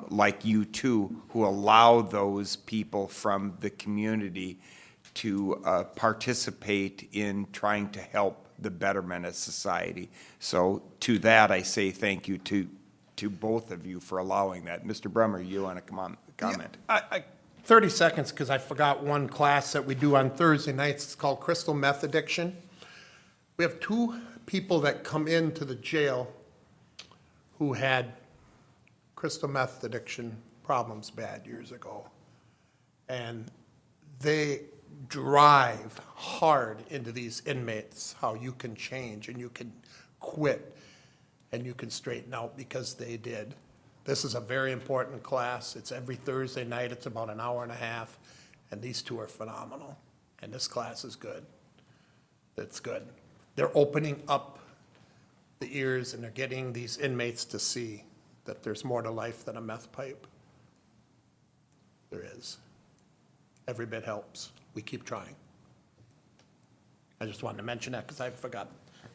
like you too, who allow those people from the community to participate in trying to help the betterment of society. So to that, I say thank you to both of you for allowing that. Mr. Brummer, you want to comment? 30 seconds, because I forgot one class that we do on Thursday nights. It's called Crystal Meth Addiction. We have 2 people that come into the jail who had crystal meth addiction problems bad years ago. And they drive hard into these inmates, how you can change and you can quit and you can straighten out, because they did. This is a very important class. It's every Thursday night. It's about an hour and a half, and these 2 are phenomenal. And this class is good. It's good. They're opening up the ears, and they're getting these inmates to see that there's more to life than a meth pipe. There is. Every bit helps. We keep trying. I just wanted to mention that because I forgot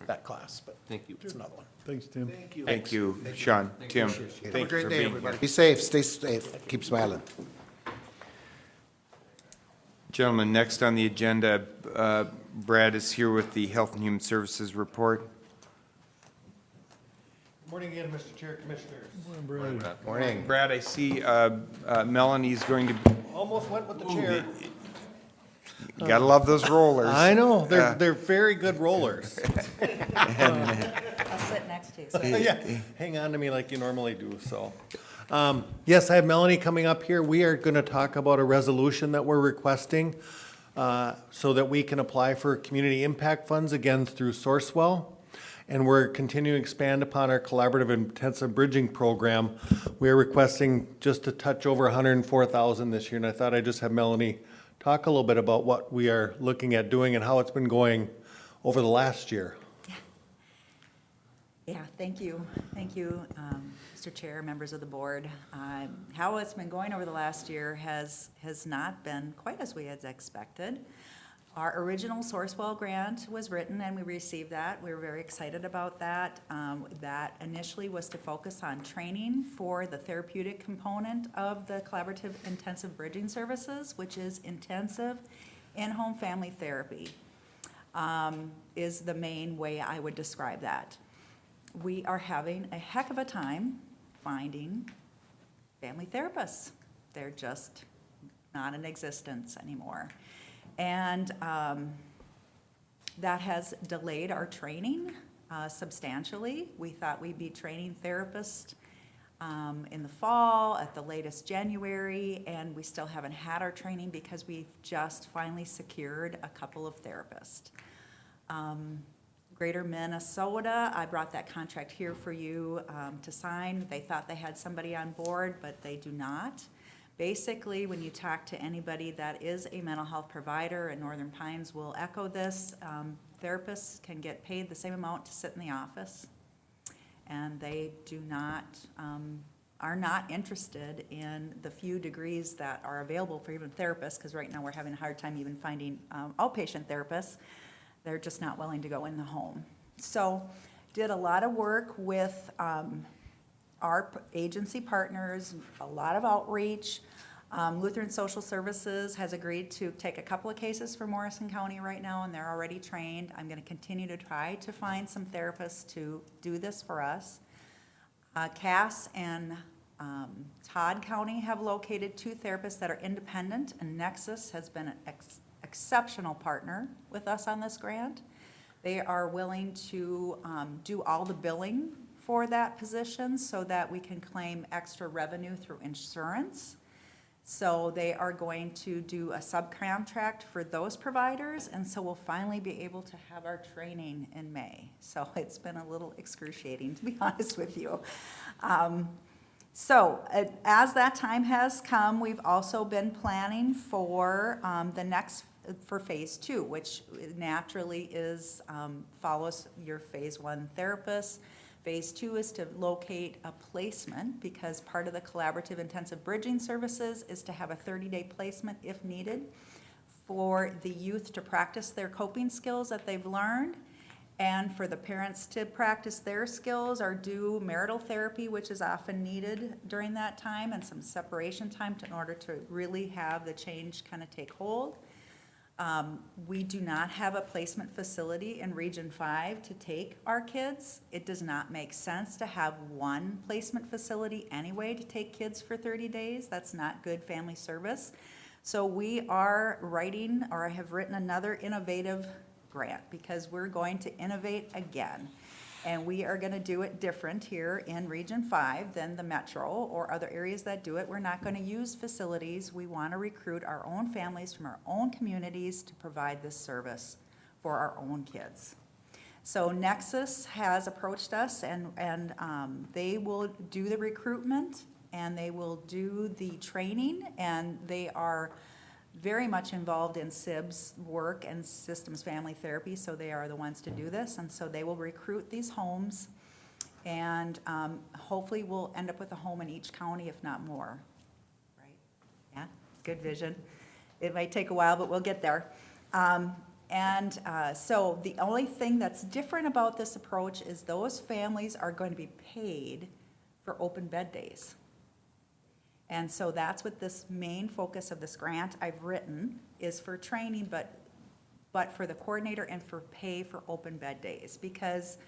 that class, but Thank you. it's another one. Thanks, Tim. Thank you, Sean. Tim, Have a thank you great for day, being everybody. here. Be safe, stay safe, keep smiling. Gentlemen, next on the agenda, Brad is here with the Health and Human Services report. Morning again, Mr. Chair, Commissioners. Morning. Brad, I see Melanie's going to, Almost went with the chair. you gotta love those rollers. I know, they're very good rollers. I'll sit next to you. So. Yeah, hang on to me like you normally do, so. Yes, I have Melanie coming up here. We are going to talk about a resolution that we're requesting so that we can apply for community impact funds again through Sourcewell. And we're continuing to expand upon our collaborative intensive bridging program. We are requesting just a touch over $104,000 this year, and I thought I'd just have Melanie talk a little bit about what we are looking at doing and how it's been going over the last year. Yeah, thank you. Thank you, Mr. Chair, members of the board. How it's been going over the last year has not been quite as we had expected. Our original Sourcewell grant was written and we received that. We were very excited about that. That initially was to focus on training for the therapeutic component of the collaborative intensive bridging services, which is intensive in-home family therapy, is the main way I would describe that. We are having a heck of a time finding family therapists. They're just not in existence anymore. And that has delayed our training substantially. We thought we'd be training therapists in the fall, at the latest January, and we still haven't had our training because we've just finally secured a couple of therapists. Greater Minnesota, I brought that contract here for you to sign. They thought they had somebody on board, but they do not. Basically, when you talk to anybody that is a mental health provider, and Northern Pines will echo this, therapists can get paid the same amount to sit in the office, and they do not, are not interested in the few degrees that are available for even therapists, because right now we're having a hard time even finding outpatient therapists. They're just not willing to go in the home. So, did a lot of work with our agency partners, a lot of outreach. Lutheran Social Services has agreed to take a couple of cases for Morrison County right now, and they're already trained. I'm going to continue to try to find some therapists to do this for us. Cass and Todd County have located 2 therapists that are independent, and Nexus has been an exceptional partner with us on this grant. They are willing to do all the billing for that position so that we can claim extra revenue through insurance. So they are going to do a subcontract for those providers, and so we'll finally be able to have our training in May. So it's been a little excruciating, to be honest with you. As that time has come, we've also been planning for for phase 2, which naturally is follows your phase 1 therapist. Phase 2 is to locate a placement, because part of the collaborative intensive bridging services is to have a 30-day placement if needed for the youth to practice their coping skills that they've learned, And for the parents to practice their skills or do marital therapy, which is often needed during that time, and some separation time in order to really have the change kind of take hold. We do not have a placement facility in Region 5 to take our kids. It does not make sense to have one placement facility anyway to take kids for 30 days. That's not good family service. So we are writing, or have written, another innovative grant because we're going to innovate again. And we are going to do it different here in Region 5 than the metro or other areas that do it. We're not going to use facilities. We want to recruit our own families from our own communities to provide this service for our own kids. So Nexus has approached us, and they will do the recruitment and they will do the training, and they are very much involved in SIB's work and systems family therapy, so they are the ones to do this, and so they will recruit these homes, and hopefully we'll end up with a home in each county, if not more. Right? Yeah, good vision. It might take a while, but we'll get there. So the only thing that's different about this approach is those families are going to be paid for open bed days. And so that's what this main focus of this grant I've written is for training, but for the coordinator and for pay for open bed days. Because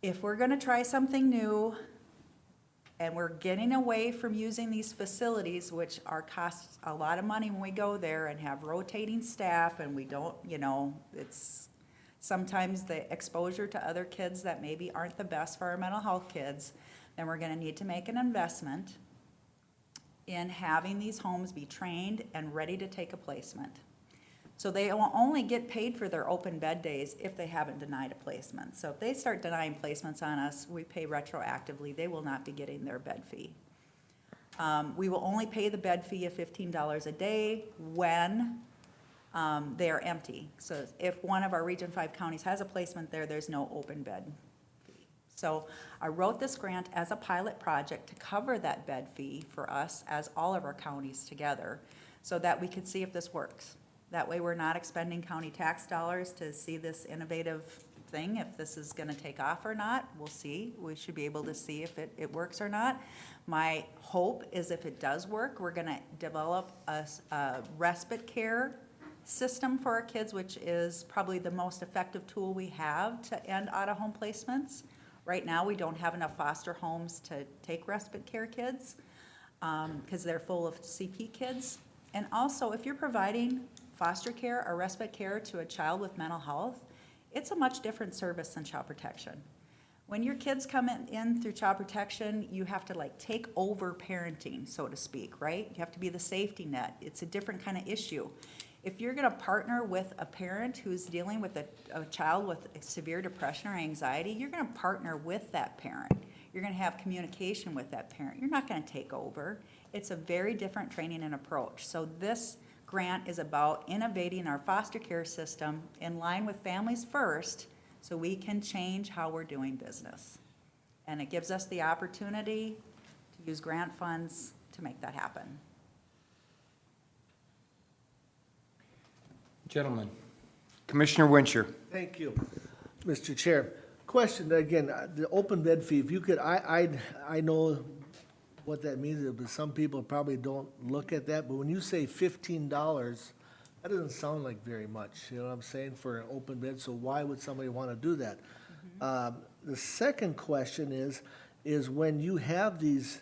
if we're gonna try something new and we're getting away from using these facilities, which are cost a lot of money when we go there and have rotating staff, and we don't, it's sometimes the exposure to other kids that maybe aren't the best for our mental health kids, then we're gonna need to make an investment in having these homes be trained and ready to take a placement. So they will only get paid for their open bed days if they haven't denied a placement. So if they start denying placements on us, we pay retroactively. They will not be getting their bed fee. We will only pay the bed fee of $15 a day when they are empty. So if one of our Region 5 counties has a placement there, there's no open bed. So I wrote this grant as a pilot project to cover that bed fee for us as all of our counties together so that we could see if this works. That way we're not expending county tax dollars to see this innovative thing, if this is gonna take off or not. We'll see. We should be able to see if it works or not. My hope is if it does work, we're gonna develop a respite care system for our kids, which is probably the most effective tool we have to end out-of-home placements. Right now, we don't have enough foster homes to take respite care kids because they're full of CP kids. And also, if you're providing foster care or respite care to a child with mental health, it's a much different service than child protection. When your kids come in through child protection, you have to take over parenting, so to speak, right? You have to be the safety net. It's a different kind of issue. If you're gonna partner with a parent who's dealing with a child with severe depression or anxiety, you're gonna partner with that parent. You're gonna have communication with that parent. You're not gonna take over. It's a very different training and approach. So this grant is about innovating our foster care system in line with Families First so we can change how we're doing business. And it gives us the opportunity to use grant funds to make that happen. Gentlemen. Commissioner Wincher. Thank you, Mr. Chair. Question again, the open bed fee, if you could, I know what that means, but some people probably don't look at that, but when you say $15, that doesn't sound like very much, you know what I'm saying, for an open bed, so why would somebody want to do that? The second question is when you have these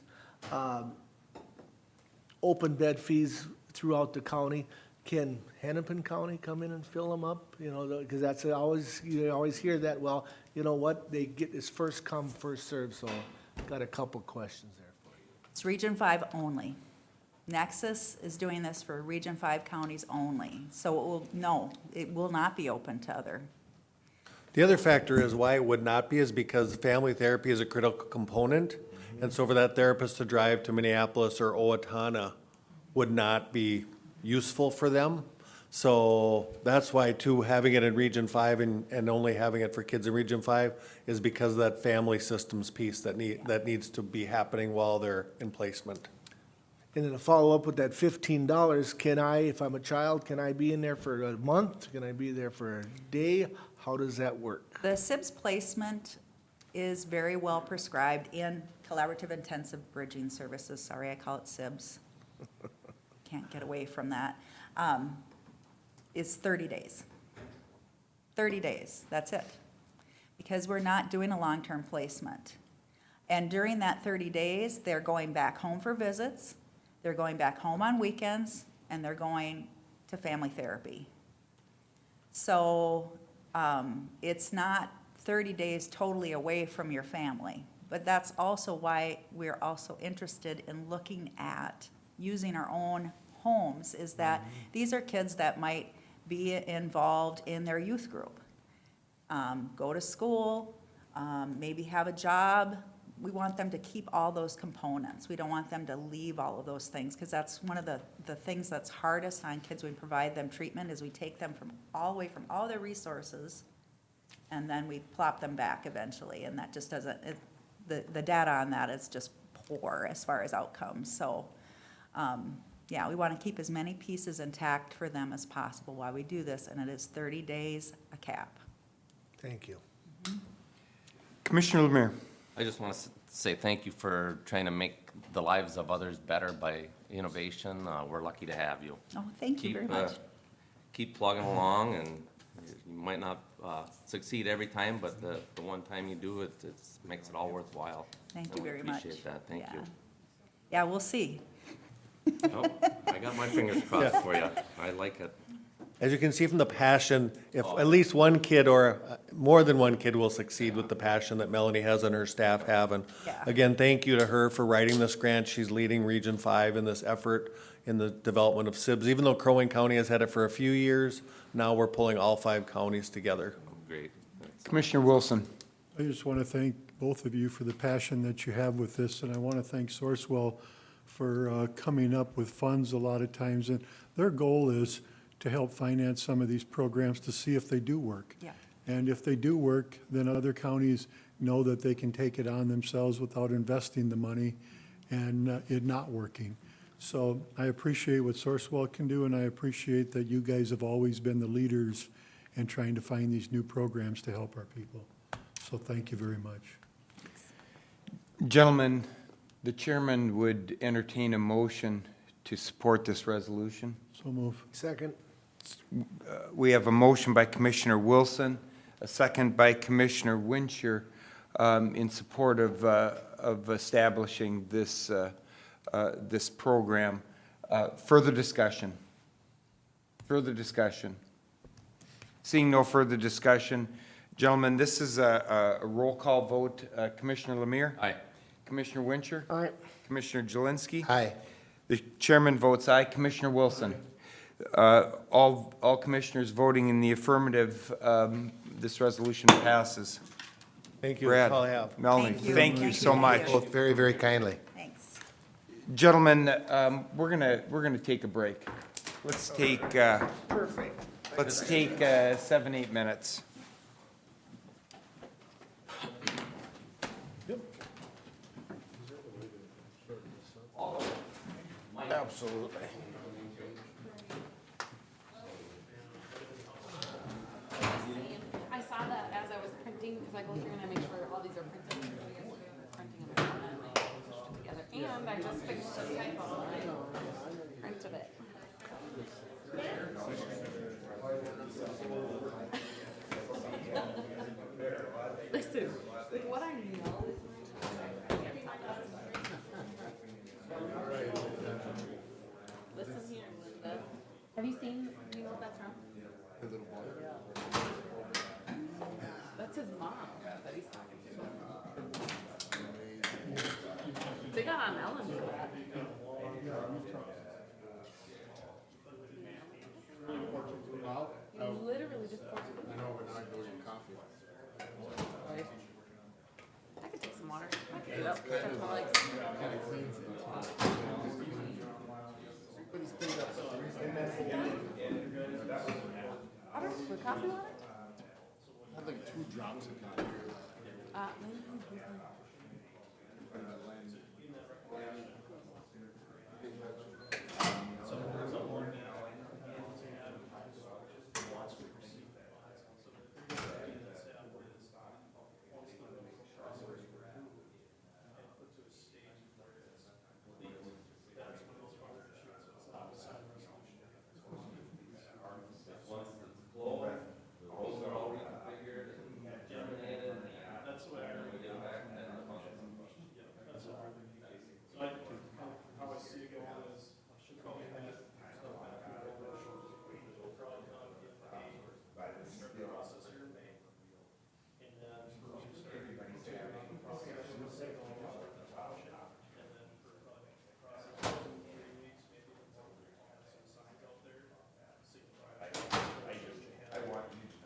open bed fees throughout the county, can Hennepin County come in and fill them up? You know, because that's always, you always hear that, well, you know what, they get this first come, first served, so got a couple questions there for you. It's Region 5 only. Nexus is doing this for Region 5 counties only. So it will not be open to other. The other factor is why it would not be is because family therapy is a critical component. And so for that therapist to drive to Minneapolis or Owatonna would not be useful for them. So that's why too, having it in Region 5 and only having it for kids in Region 5 is because of that family systems piece that needs to be happening while they're in placement. And then to follow up with that $15, can I, if I'm a child, can I be in there for a month? Can I be there for a day? How does that work? The SIBS placement is very well prescribed in Collaborative Intensive Bridging Services. Sorry, I call it SIBS. Can't get away from that. It's 30 days. 30 days, that's it. Because we're not doing a long-term placement. And during that 30 days, they're going back home for visits, they're going back home on weekends, and they're going to family therapy. So it's not 30 days totally away from your family. But that's also why we're also interested in looking at using our own homes, is that these are kids that might be involved in their youth group, go to school, maybe have a job. We want them to keep all those components. We don't want them to leave all of those things, because that's one of the things that's hardest on kids when we provide them treatment, is we take them from all the way from all their resources, and then we plop them back eventually, and that just doesn't, the data on that is just poor as far as outcomes. So, yeah, we want to keep as many pieces intact for them as possible while we do this, and it is 30 days a cap. Thank you. Commissioner Lemire. I just want to say thank you for trying to make the lives of others better by innovation. We're lucky to have you. Oh, thank you very much. Keep plugging along, and you might not succeed every time, but the one time you do, it makes it all worthwhile. Thank you very much. Appreciate that, thank you. Yeah, we'll see. Oh, I got my fingers crossed for you. I like it. As you can see from the passion, if at least one kid or more than one kid will succeed with the passion that Melanie has and her staff have. And Yeah. again, thank you to her for writing this grant. She's leading Region 5 in this effort in the development of SIBS. Even though Crow Wing County has had it for a few years, now we're pulling all 5 counties together. Great. Commissioner Wilson. I just want to thank both of you for the passion that you have with this, and I want to thank Sourcewell for coming up with funds a lot of times. And their goal is to help finance some of these programs to see if they do work. Yeah. And if they do work, then other counties know that they can take it on themselves without investing the money and it not working. So I appreciate what Sourcewell can do, and I appreciate that you guys have always been the leaders in trying to find these new programs to help our people. So thank you very much. Gentlemen, the chairman would entertain a motion to support this resolution. So move. Second. We have a motion by Commissioner Wilson, a second by Commissioner Winchur, in support of establishing this, this program. Further discussion? Further discussion? Seeing no further discussion, gentlemen, this is a roll call vote. Commissioner Lemire? Aye. Commissioner Winchur? Aye. Commissioner Jelinski? Aye. The chairman votes aye. Commissioner Wilson? All commissioners voting in the affirmative, this resolution passes. Thank you. Brad, That's all I have. Melanie, Thank you. thank you Thank so you. much. Both very, very kindly. Thanks. Gentlemen, we're gonna take a break. Let's take, Perfect. let's take 7-8 minutes. Absolutely. I saw that as I was printing, because I go through and I make sure all these are printed, so I guess we're printing them and then I pushed it together. And I just fixed a typo, and I printed it. Listen, with what I know is listen here, Linda. Have you seen, do you know what that's from? That's his mom that he's talking to. They got on Ellen for that. You literally just poured it. I know, but now I go get coffee. I could take some water. I could get up, stretch my legs. Kind of cleans it. Water? With coffee water? I had like 2 drops of coffee. Lindsay, who's the-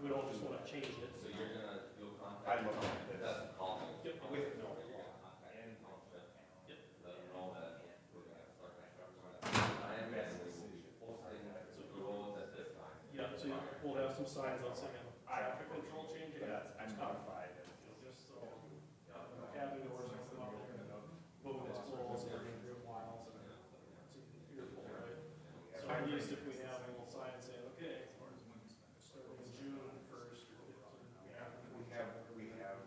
We don't just wanna change it. So you'll contact. I will contact. That's call me. Yep. With no. And township. Yep. Let them know that we're gonna start next representative. I am guessing we will be posting the roads at this time. Yeah, so we'll have some signs on saying traffic control change. Yeah, I'm notified. Just so, having the words come out there and moving its poles every 3 miles and it's beautiful, right? So at least if we have a little sign saying, okay, starting in June 1st. We have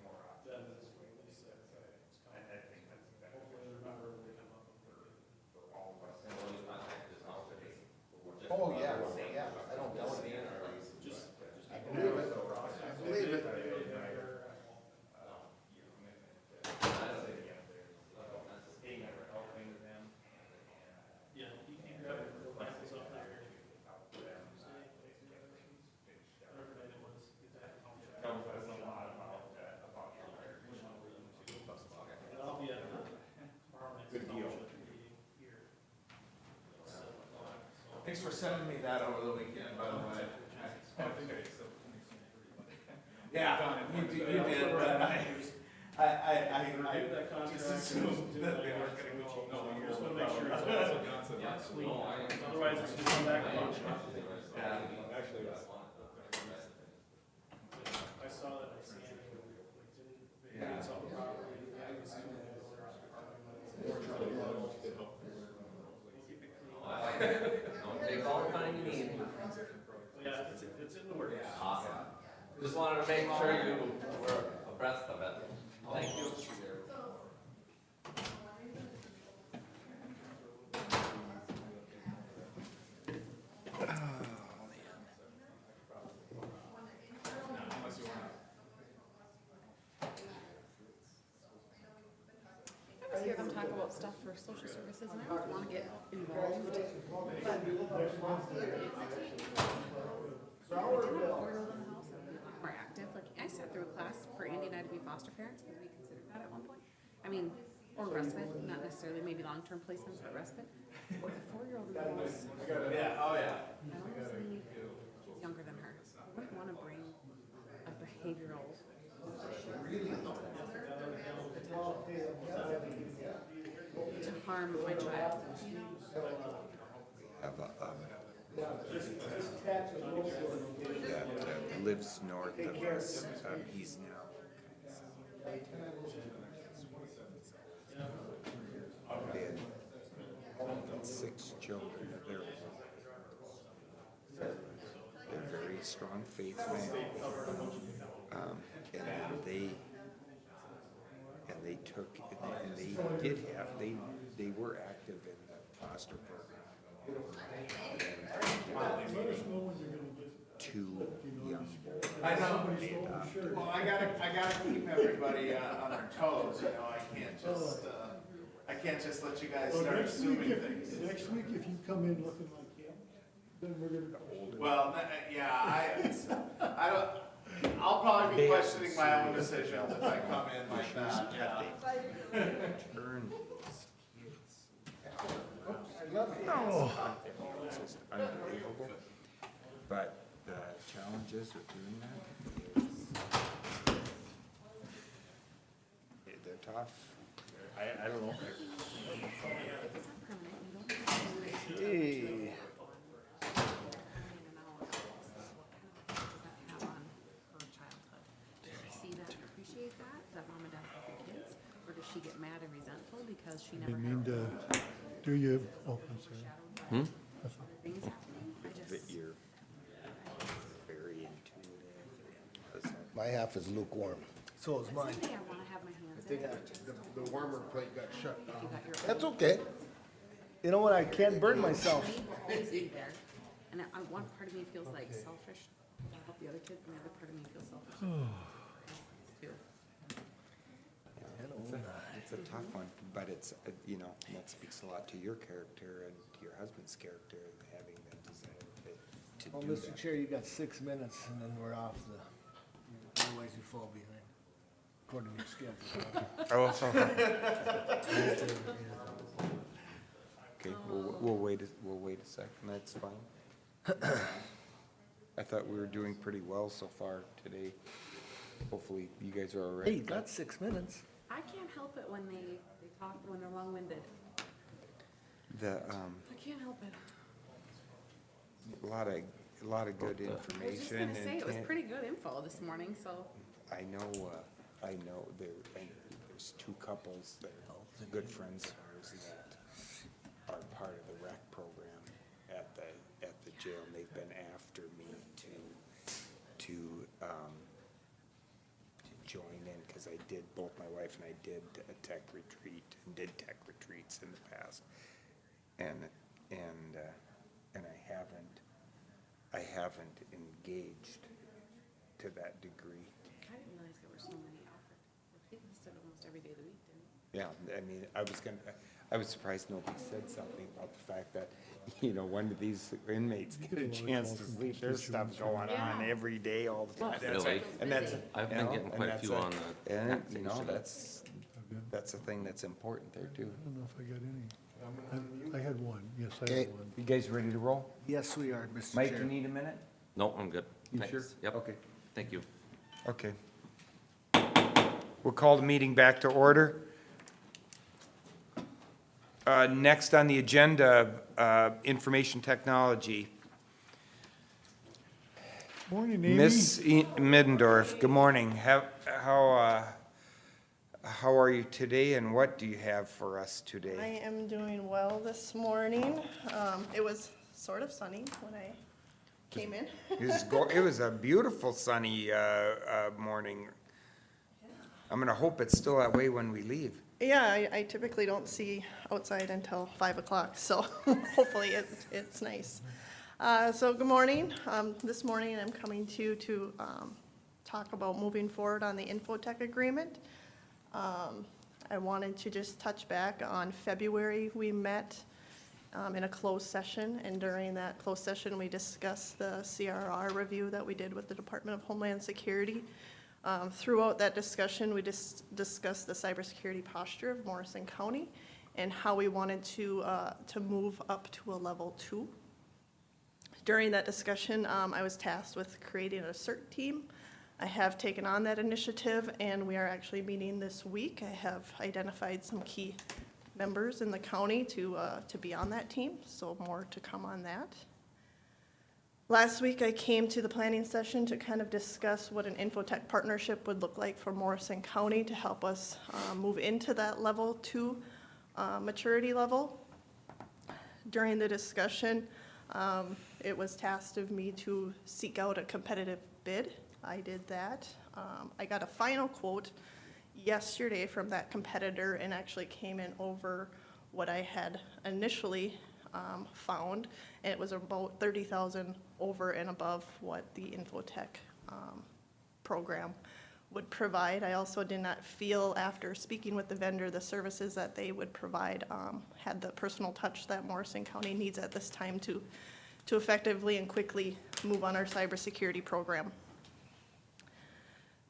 more options. Then it's at least it's coming. I think that's better. Hopefully remember when we come up with it. For all of us. And we'll just contact this outfit. Oh, yeah, yeah, I don't doubt it. Just. I believe it. I believe it. Yeah, you can grab it, the license up there. Whatever night it was, get that township. Tells us a lot about your And I'll be at tomorrow night's Good deal. township meeting here. So, Thanks for sending me that over the weekend, by the way. Yeah, you did, but I just assumed that they weren't gonna go. No, just wanna make sure it's all clean. Otherwise, it's gonna come back a bunch. Actually, I saw that, I scanned it, didn't something properly. I was assuming that We'll keep it clean. Don't take all the time you need. Yeah, it's in the works. Awesome. Just wanted to make sure you were abreast of it. Thank you. I was hear them talk about stuff for social services and I don't wanna get involved. More active, like I sat through a class for Andy and I to be foster parents, because we considered that at one point. I mean, or respite, not necessarily maybe long-term placements, but respite. With a 4-year-old knows. Yeah, oh, yeah. I honestly, he's younger than her. I wouldn't wanna bring a behavioral to harm my child. Have that lives north of us. He's now been 6 children. They're very strong faith family. And they took, and they did have, they were active in the foster program. Two young boys. I know. Well, I gotta keep everybody on their toes, you know, I can't just let you guys start assuming things. Next week, if you come in looking like him, then we're gonna. Well, yeah, I don't, I'll probably be questioning my own decisions if I come in like that, yeah. Turn It's just unbelievable. But the challenges with doing that is, they're tough. I don't know. Hey. See that, appreciate that mom and dad have the kids, or does she get mad and resentful because she never Didn't had mean to do you, oh, I'm sorry. things happening? I That just, you're very intuitive. My half is lukewarm. So is mine. someday I wanna have my hands in it, The warmer plate got shut if you got your. That's okay. You know what, I can't burn myself. Need to always be there, and one part of me feels like selfish, to help the other kids, and the other part of me feels selfish. Too. It's a tough one, but it's, you know, that speaks a lot to your character and to your husband's character, having that desire to Well, do Mr. that. Chair, you got 6 minutes and then we're off otherwise you fall behind, according to your schedule. Okay, we'll wait a second, that's fine. I thought we were doing pretty well so far today. Hopefully, you guys are all right. Hey, you got 6 minutes. I can't help it when they talk, when they're long-winded. The, I can't help it. a lot of good I was just information. gonna say, and it was pretty good info this morning, so. I know there's two couples that are good friends of ours that are part of the rec program at the jail, and they've been after me to join in, because both my wife and I did a tech retreat, and did tech retreats in the past. And I haven't engaged to that degree. I didn't realize there were so many offered. People said almost every day of the week, didn't they? Yeah, I mean, I was surprised nobody said something about the fact that, when do these inmates get a chance to sleep? There's stuff going on every day, all the time. Really? And that's, I've been getting quite a few on the and, taxation. that's a thing that's important there too. I don't know if I got any. I had one, yes, I Okay, had one. you guys ready to roll? Yes, we are, Mr. Mike, Chair. you need a minute? No, I'm good. You Thanks. sure? Yep. Okay. Thank you. Okay. We'll call the meeting back to order. Next on the agenda, information technology. Morning, Amy. Ms. Middendorf, good morning. How are you today, and what do you have for us I today? am doing well this morning. It was sort of sunny when I came in. It was a beautiful sunny morning. I'm gonna hope it's still that way when we leave. Yeah, I typically don't see outside until 5 o'clock, so hopefully it's nice. So good morning. This morning I'm coming to you to talk about moving forward on the Infotech agreement. I wanted to just touch back on February. We met in a closed session, and during that closed session, we discussed the CRR review that we did with the Department of Homeland Security. Throughout that discussion, we discussed the cybersecurity posture of Morrison County and how we wanted to move up to a level 2. During that discussion, I was tasked with creating a CERT team. I have taken on that initiative, and we are actually meeting this week. I have identified some key members in the county to be on that team, so more to come on that. Last week, I came to the planning session to kind of discuss what an Infotech partnership would look like for Morrison County to help us move into that level 2 maturity level. During the discussion, it was tasked of me to seek out a competitive bid. I did that. I got a final quote yesterday from that competitor and actually came in over what I had initially found, and it was about $30,000 over and above what the Infotech program would provide. I also did not feel, after speaking with the vendor, the services that they would provide had the personal touch that Morrison County needs at this time to effectively and quickly move on our cybersecurity program.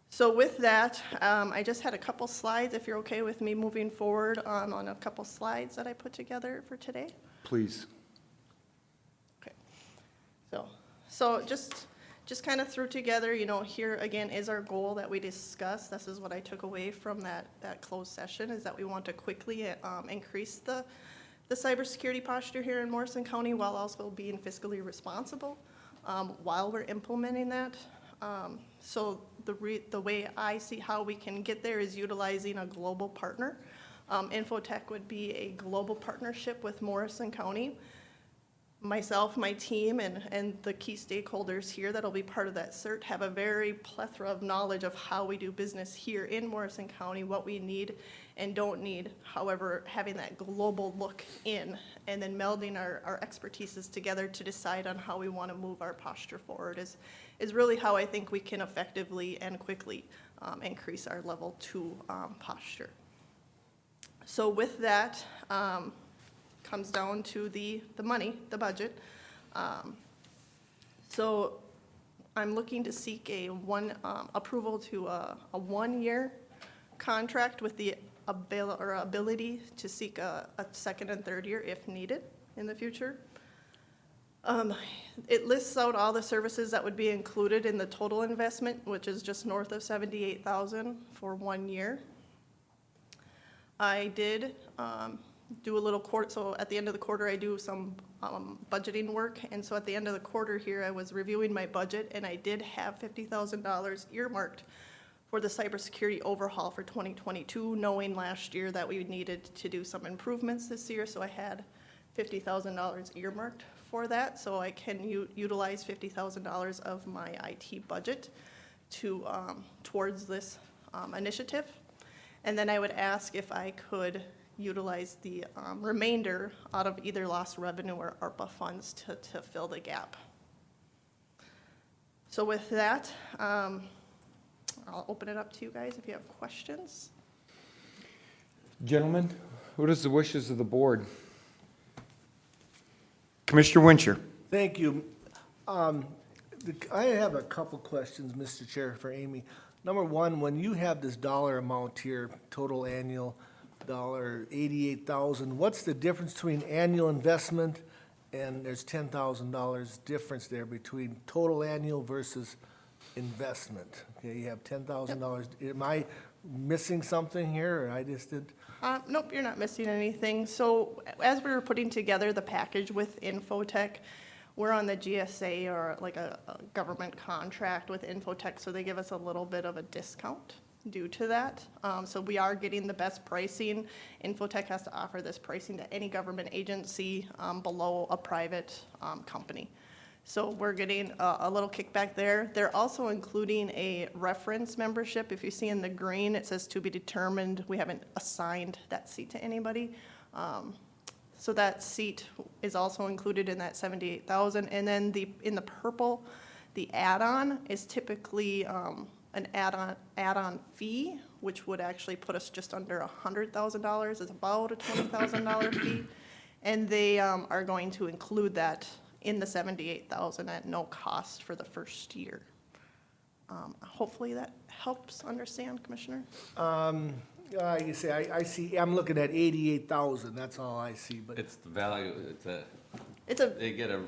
So with that, I just had a couple slides, if you're okay with me moving forward on a couple slides that I put together for today. Please. Okay. So just kind of threw together, here again is our goal that we discussed. This is what I took away from that closed session, is that we want to quickly increase the cybersecurity posture here in Morrison County while also being fiscally responsible while we're implementing that. So the way I see how we can get there is utilizing a global partner. Infotech would be a global partnership with Morrison County. Myself, my team, and the key stakeholders here that'll be part of that CERT have a very plethora of knowledge of how we do business here in Morrison County, what we need and don't need. However, having that global look in and then melding our expertises together to decide on how we want to move our posture forward is really how I think we can effectively and quickly increase our level 2 posture. So with that, comes down to the money, the budget. So I'm looking to seek approval to a 1-year contract with the ability to seek a second and third year if needed in the future. It lists out all the services that would be included in the total investment, which is just north of 78,000 for 1 year. I did do a little so at the end of the quarter, I do some budgeting work, and so at the end of the quarter here, I was reviewing my budget, and I did have $50,000 earmarked for the cybersecurity overhaul for 2022, knowing last year that we needed to do some improvements this year, so I had $50,000 earmarked for that, so I can utilize $50,000 of my IT budget to towards this initiative. And then I would ask if I could utilize the remainder out of either lost revenue or ARPA funds to fill the gap. So with that, I'll open it up to you guys if you have questions. Gentlemen, what is the wishes of the board? Commissioner Wincher. Thank you. I have a couple questions, Mr. Chair, for Amy. Number one, when you have this dollar amount here, total annual $88,000, what's the difference between annual investment and there's $10,000 difference there between total annual versus investment? Okay, you have $10,000. Am I missing something here, or I just did? Nope, you're not missing anything. So as we were putting together the package with Infotech, we're on the GSA or like a government contract with Infotech, so they give us a little bit of a discount due to that. So we are getting the best pricing. Infotech has to offer this pricing to any government agency below a private company. So we're getting a little kickback there. They're also including a reference membership. If you see in the green, it says to be determined. We haven't assigned that seat to anybody. So that seat is also included in that 78,000. And then in the purple, the add-on is typically an add-on fee, which would actually put us just under $100,000. It's about a $20,000 fee. And they are going to include that in the 78,000 at no cost for the first year. Hopefully that helps understand, Commissioner. You say, I see, I'm looking at 88,000, that's all I see, but. It's the value, they get a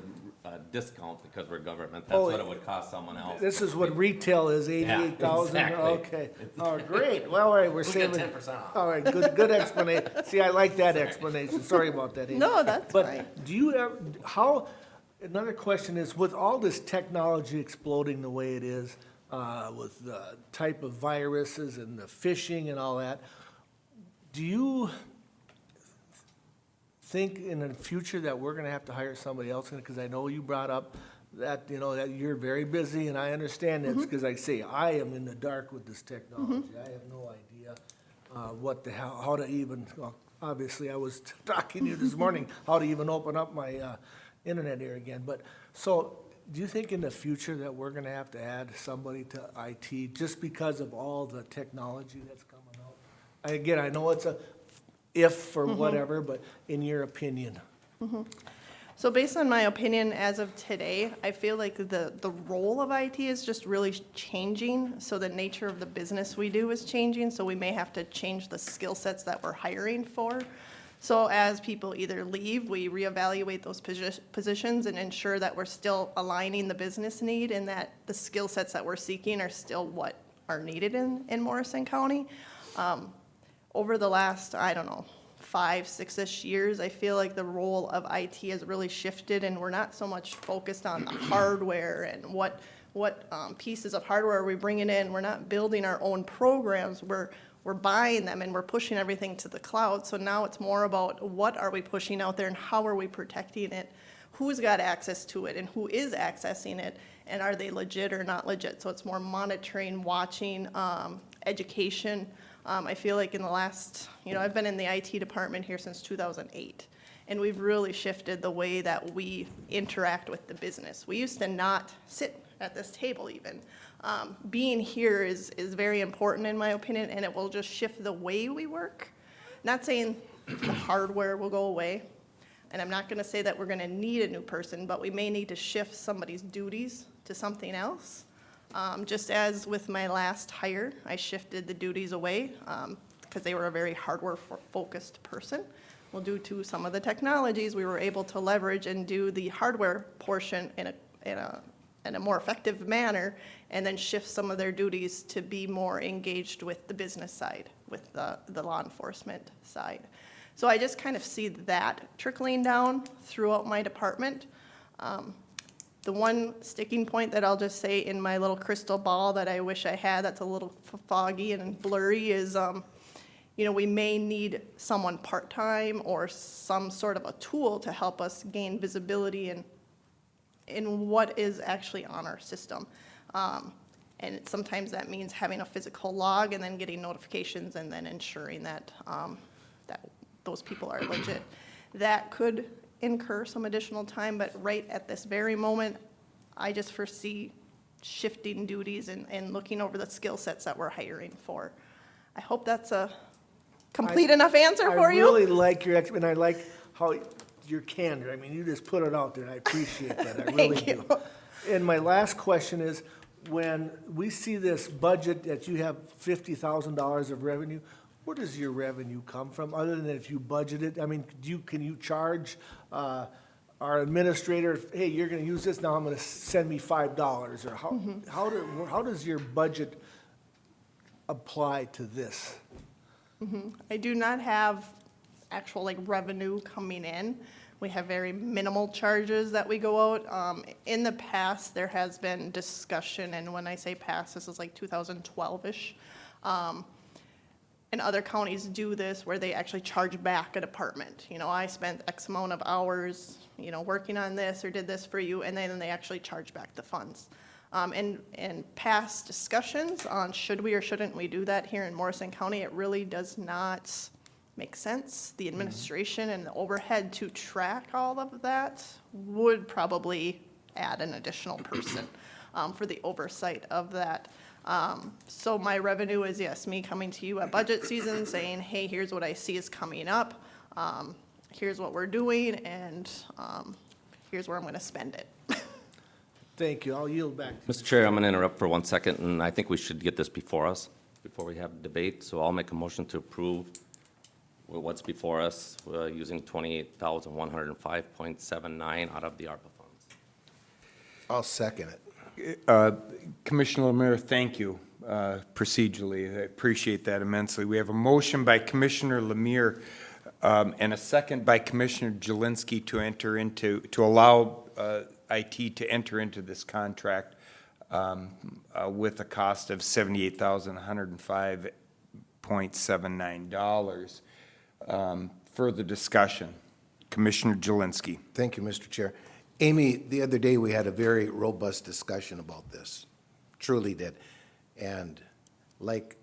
discount because we're government. That's what it would cost someone else. This is what retail is, 88,000? Yeah, exactly. Okay, oh, great, well, all right, we're saving. Get 10% off. All right, good explanation. See, I like that explanation, sorry about that, Amy. No, that's fine. But do you ever, another question is, with all this technology exploding the way it is, with the type of viruses and the phishing and all that, do you think in the future that we're gonna have to hire somebody else? Because I know you brought up that, that you're very busy, and I understand that, because I say, I am in the dark with this technology. I have no idea how to even, well, obviously I was talking to you this morning, how to even open up my internet here again. But, so, do you think in the future that we're gonna have to add somebody to IT just because of all the technology that's coming out? Again, I know it's a if or whatever, but in your opinion? So based on my opinion as of today, I feel like the role of IT is just really changing. So the nature of the business we do is changing, so we may have to change the skill sets that we're hiring for. So as people either leave, we reevaluate those positions and ensure that we're still aligning the business need and that the skill sets that we're seeking are still what are needed in Morrison County. Over the last, 5, 6-ish years, I feel like the role of IT has really shifted, and we're not so much focused on the hardware and what pieces of hardware are we bringing in. We're not building our own programs. We're buying them and we're pushing everything to the cloud. So now it's more about what are we pushing out there and how are we protecting it, who's got access to it and who is accessing it, and are they legit or not legit. So it's more monitoring, watching, education. I feel like in the last, I've been in the IT department here since 2008, and we've really shifted the way that we interact with the business. We used to not sit at this table even. Being here is very important in my opinion, and it will just shift the way we work. Not saying the hardware will go away, and I'm not gonna say that we're gonna need a new person, but we may need to shift somebody's duties to something else. Just as with my last hire, I shifted the duties away because they were a very hardware-focused person. Well, due to some of the technologies, we were able to leverage and do the hardware portion in a more effective manner, and then shift some of their duties to be more engaged with the business side, with the law enforcement side. So I just kind of see that trickling down throughout my department. The one sticking point that I'll just say in my little crystal ball that I wish I had that's a little foggy and blurry is, we may need someone part-time or some sort of a tool to help us gain visibility in what is actually on our system. And sometimes that means having a physical log and then getting notifications and then ensuring that, that those people are legit. That could incur some additional time, but right at this very moment, I just foresee shifting duties and looking over the skill sets that we're hiring for. I hope that's a complete enough answer for you. I really like your, and I like how your candor, I mean, you just put it out there, and I appreciate that, I really Thank you. do. And my last question is, when we see this budget that you have $50,000 of revenue, where does your revenue come from, other than if you budget it? I mean, can you charge our administrator, hey, you're gonna use this, now I'm gonna send me $5, or how does your budget apply to this? I do not have actual revenue coming in. We have very minimal charges that we go out. In the past, there has been discussion, and when I say past, this is like 2012-ish. And other counties do this where they actually charge back a department. I spent X amount of hours, working on this or did this for you, and then they actually charge back the funds. And past discussions on should we or shouldn't we do that here in Morrison County, it really does not make sense. The administration and the overhead to track all of that would probably add an additional person for the oversight of that. So my revenue is, yes, me coming to you at budget season saying, hey, here's what I see is coming up. Here's what we're doing, and here's where I'm going to spend it. Thank you, I'll yield back to you. Mr. Chair, I'm going to interrupt for 1 second, and I think we should get this before us, before we have debate. So I'll make a motion to approve what's before us using $28,105.79 out of the ARPA funds. I'll second it. Commissioner Lemire, thank you procedurally. I appreciate that immensely. We have a motion by Commissioner Lemire and a second by Commissioner Jelinski to allow IT to enter into this contract with a cost of $78,105.79. Further discussion. Commissioner Jelinski. Thank you, Mr. Chair. Amy, the other day, we had a very robust discussion about this, truly did. And like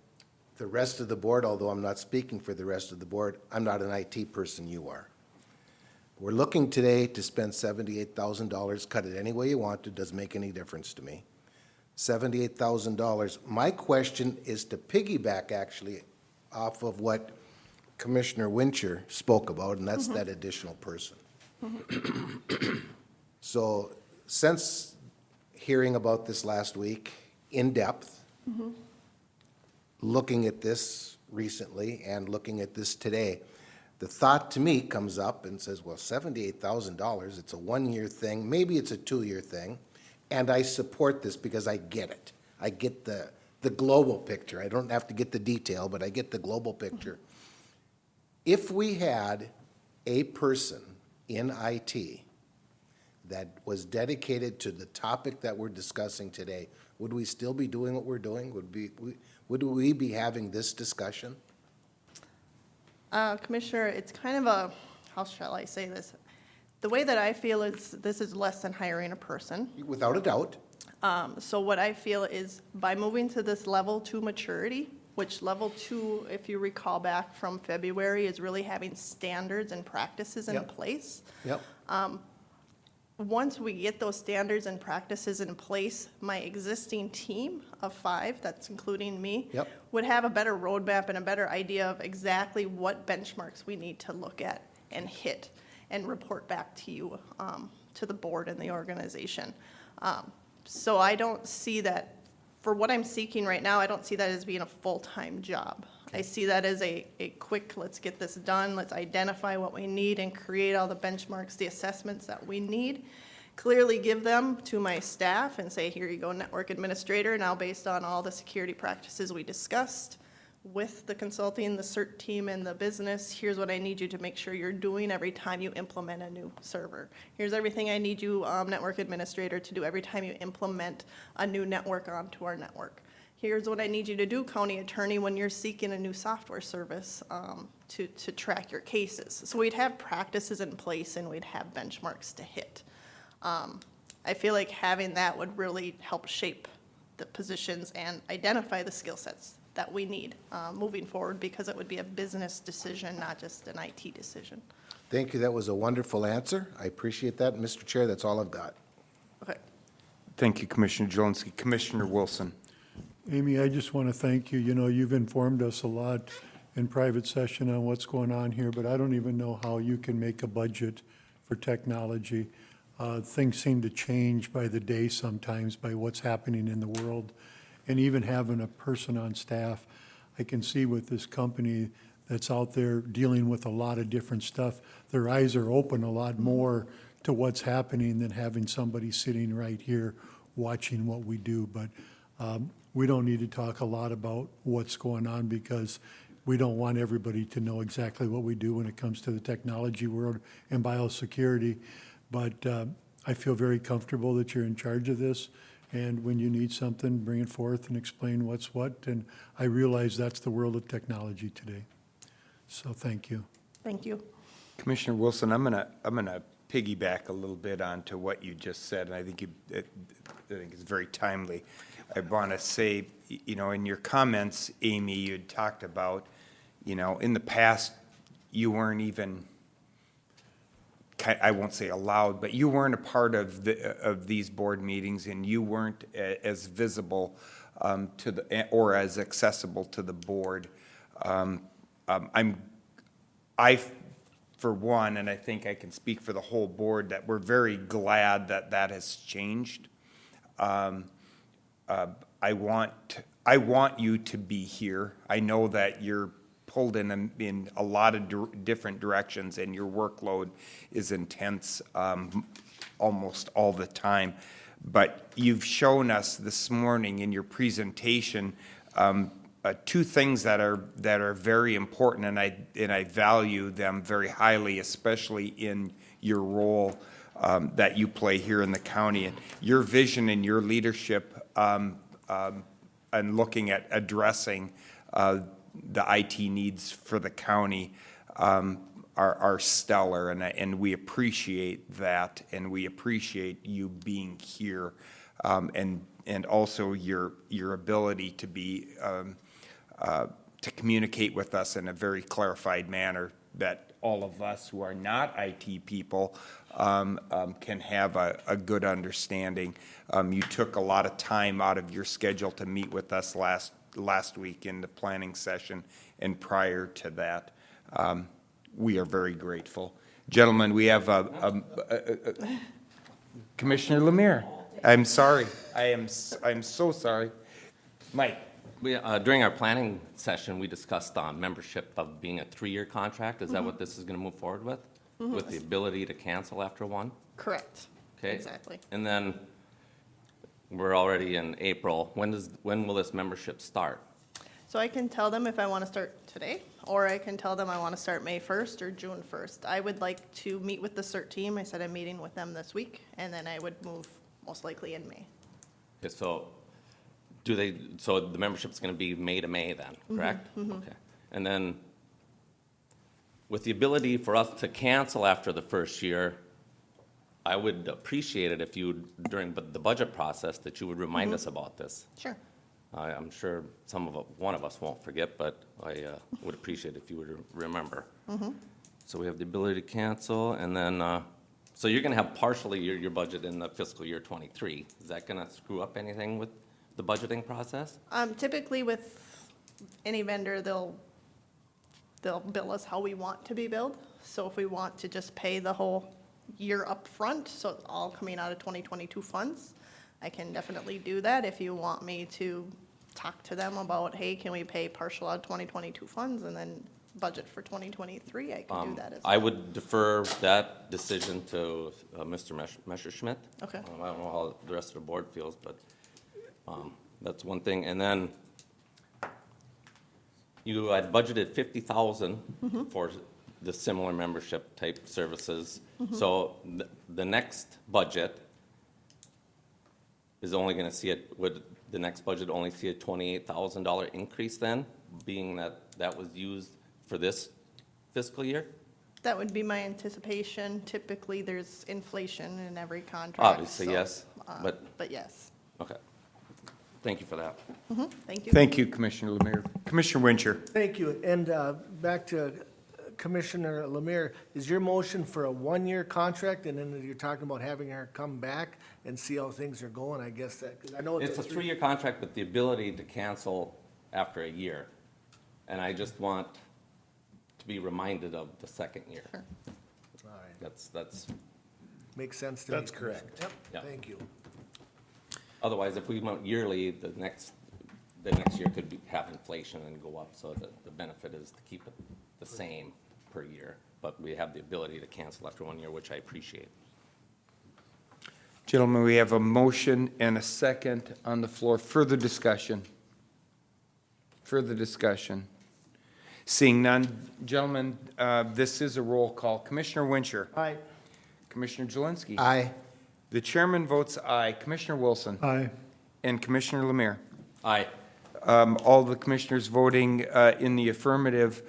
the rest of the board, although I'm not speaking for the rest of the board, I'm not an IT person, you are. We're looking today to spend $78,000, cut it any way you want to, doesn't make any difference to me. $78,000. My question is to piggyback actually off of what Commissioner Wincher spoke about, and that's that additional person. So since hearing about this last week in depth, looking at this recently and looking at this today, the thought to me comes up and says, well, $78,000, it's a 1-year thing, maybe it's a 2-year thing, and I support this because I get it. I get the global picture. I don't have to get the detail, but I get the global picture. If we had a person in IT that was dedicated to the topic that we're discussing today, would we still be doing what we're doing? Would we be having this discussion? Commissioner, it's kind of a, how shall I say this? The way that I feel is this is less than hiring a person. Without a doubt. So what I feel is by moving to this level 2 maturity, which level 2, if you recall back from February, is really having standards and practices in place. Yep. Once we get those standards and practices in place, my existing team of 5, that's including me, would have a better roadmap and a better idea of exactly what benchmarks we need to look at and hit and report back to you, to the board and the organization. So I don't see that, for what I'm seeking right now, I don't see that as being a full-time job. I see that as a quick, let's get this done, let's identify what we need and create all the benchmarks, the assessments that we need. Clearly give them to my staff and say, here you go, network administrator, now based on all the security practices we discussed with the consulting, the CERT team, and the business, here's what I need you to make sure you're doing every time you implement a new server. Here's everything I need you, network administrator, to do every time you implement a new network onto our network. Here's what I need you to do, county attorney, when you're seeking a new software service to track your cases. So we'd have practices in place and we'd have benchmarks to hit. I feel like having that would really help shape the positions and identify the skill sets that we need moving forward, because it would be a business decision, not just an IT decision. Thank you. That was a wonderful answer. I appreciate that. Mr. Chair, that's all I've got. Okay. Thank you, Commissioner Jelinski. Commissioner Wilson. Amy, I just want to thank you. You know, you've informed us a lot in private session on what's going on here, but I don't even know how you can make a budget for technology. Things seem to change by the day sometimes by what's happening in the world. And even having a person on staff, I can see with this company that's out there dealing with a lot of different stuff, their eyes are open a lot more to what's happening than having somebody sitting right here watching what we do. But we don't need to talk a lot about what's going on, because we don't want everybody to know exactly what we do when it comes to the technology world and biosecurity. But I feel very comfortable that you're in charge of this. And when you need something, bring it forth and explain what's what. And I realize that's the world of technology today. So thank you. Thank you. Commissioner Wilson, I'm gonna piggyback a little bit onto what you just said, and I think it's very timely. I want to say, you know, in your comments, Amy, you'd talked about, you know, in the past, you weren't even, I won't say allowed, but you weren't a part of these board meetings, and you weren't as visible to the, or as accessible to the board. For one, and I think I can speak for the whole board, that we're very glad that that has changed. I want you to be here. I know that you're pulled in a lot of different directions, and your workload is intense almost all the time. But you've shown us this morning in your presentation two things that are very important, and I value them very highly, especially in your role that you play here in the county. And your vision and your leadership and looking at addressing the IT needs for the county are stellar, and we appreciate that, and we appreciate you being here, and also your ability to be to communicate with us in a very clarified manner that all of us who are not IT people can have a good understanding. You took a lot of time out of your schedule to meet with us last week in the planning session and prior to that. We are very grateful. Gentlemen, we have Commissioner Lemire. I'm sorry. I'm so sorry. Mike. During our planning session, we discussed membership of being a 3-year contract. Is that what this is going to move forward with? With the ability to cancel after one? Correct. Okay. Exactly. And then we're already in April. When will this membership start? So I can tell them if I want to start today, or I can tell them I want to start May 1st or June 1st. I would like to meet with the CERT team. I said I'm meeting with them this week, and then I would move most likely in May. Okay, so the membership's going to be May to May then, correct? Okay. And then with the ability for us to cancel after the first year, I would appreciate it if you, during the budget process, that you would remind us about this. Sure. I'm sure one of us won't forget, but I would appreciate it if you would remember. So we have the ability to cancel, and then, so you're going to have partially your budget in the fiscal year 23. Is that going to screw up anything with the budgeting process? Typically with any vendor, they'll bill us how we want to be billed. So if we want to just pay the whole year up front, so it's all coming out of 2022 funds, I can definitely do that. If you want me to talk to them about, hey, can we pay partial out 2022 funds and then budget for 2023? I could do that as well. I would defer that decision to Mr. Messerschmidt. Okay. I don't know how the rest of the board feels, but that's one thing. And then you had budgeted 50,000 for the similar membership type services. So the next budget is only going to see it, would the next budget only see a $28,000 increase then, being that that was used for this fiscal year? That would be my anticipation. Typically, there's inflation in every contract. Obviously, so, yes, but yes. Okay. Thank you for that. Thank you. Thank you, Commissioner Lemire. Commissioner Wincher. Thank you. And back to Commissioner Lemire, is your motion for a one-year contract, and then you're talking about having her come back and see how things are going? I guess that, because I know It's a three-year contract with the ability to cancel after a year. And I just want to be reminded of the second year. All right. That's, Makes sense to me. That's correct. Yep, Yeah. thank you. otherwise, if we went yearly, the next year could have inflation and go up. So the benefit is to keep it the same per year. But we have the ability to cancel after 1 year, which I appreciate. Gentlemen, we have a motion and a second on the floor. Further discussion? Further discussion? Seeing none, gentlemen, this is a roll call. Commissioner Wincher. Aye. Commissioner Jelinski. Aye. The chairman votes aye. Commissioner Wilson. Aye. And Commissioner Lemire. Aye. All the commissioners voting in the affirmative,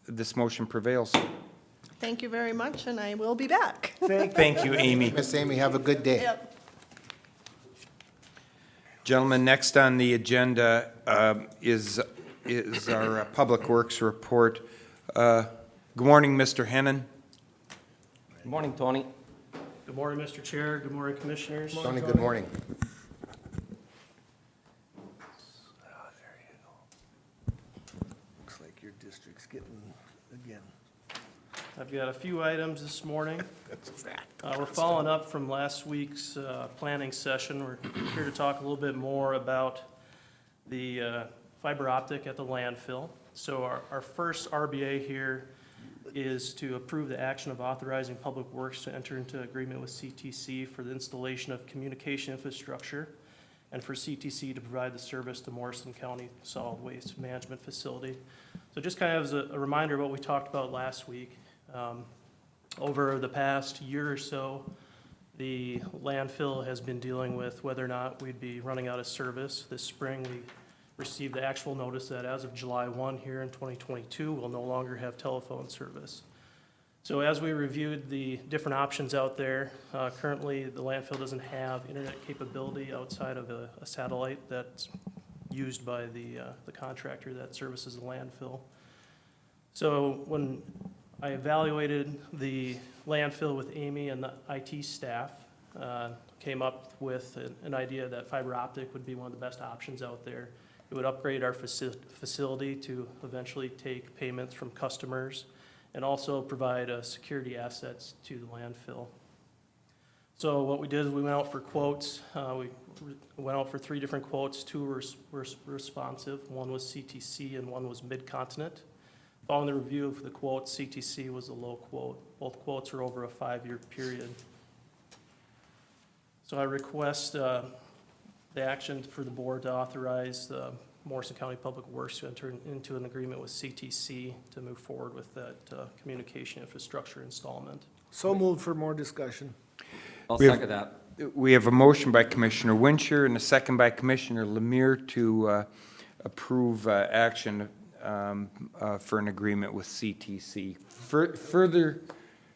this motion prevails. Thank you very much, and I will be back. Thank you, Amy. Miss Amy, have a good day. Yep. Gentlemen, next on the agenda is our Public Works report. Good morning, Mr. Hennon. Good morning, Tony. Good morning, Mr. Chair. Good morning, Commissioners. Tony, good morning. Looks like your district's getting, again. I've got a few items this morning. We're following up from last week's planning session. We're here to talk a little bit more about the fiber optic at the landfill. So our first RBA here is to approve the action of authorizing Public Works to enter into agreement with CTC for the installation of communication infrastructure and for CTC to provide the service to Morrison County Solid Waste Management Facility. So just kind of as a reminder of what we talked about last week. Over the past year or so, the landfill has been dealing with whether or not we'd be running out of service. This spring, we received the actual notice that as of July 1 here in 2022, we'll no longer have telephone service. So as we reviewed the different options out there, currently the landfill doesn't have internet capability outside of a satellite that's used by the contractor that services the landfill. So when I evaluated the landfill with Amy and the IT staff, came up with an idea that fiber optic would be one of the best options out there. It would upgrade our facility to eventually take payments from customers and also provide security assets to the landfill. So what we did is we went out for quotes. We went out for 3 different quotes. 2 were responsive. One was CTC and one was Mid-Continent. Following the review of the quotes, CTC was a low quote. Both quotes are over a 5-year period. So I request the action for the board to authorize the Morrison County Public Works to enter into an agreement with CTC to move forward with that communication infrastructure installment. So moved for more discussion. I'll We have- second that. We have a motion by Commissioner Wincher and a second by Commissioner Lemire to approve action for an agreement with CTC.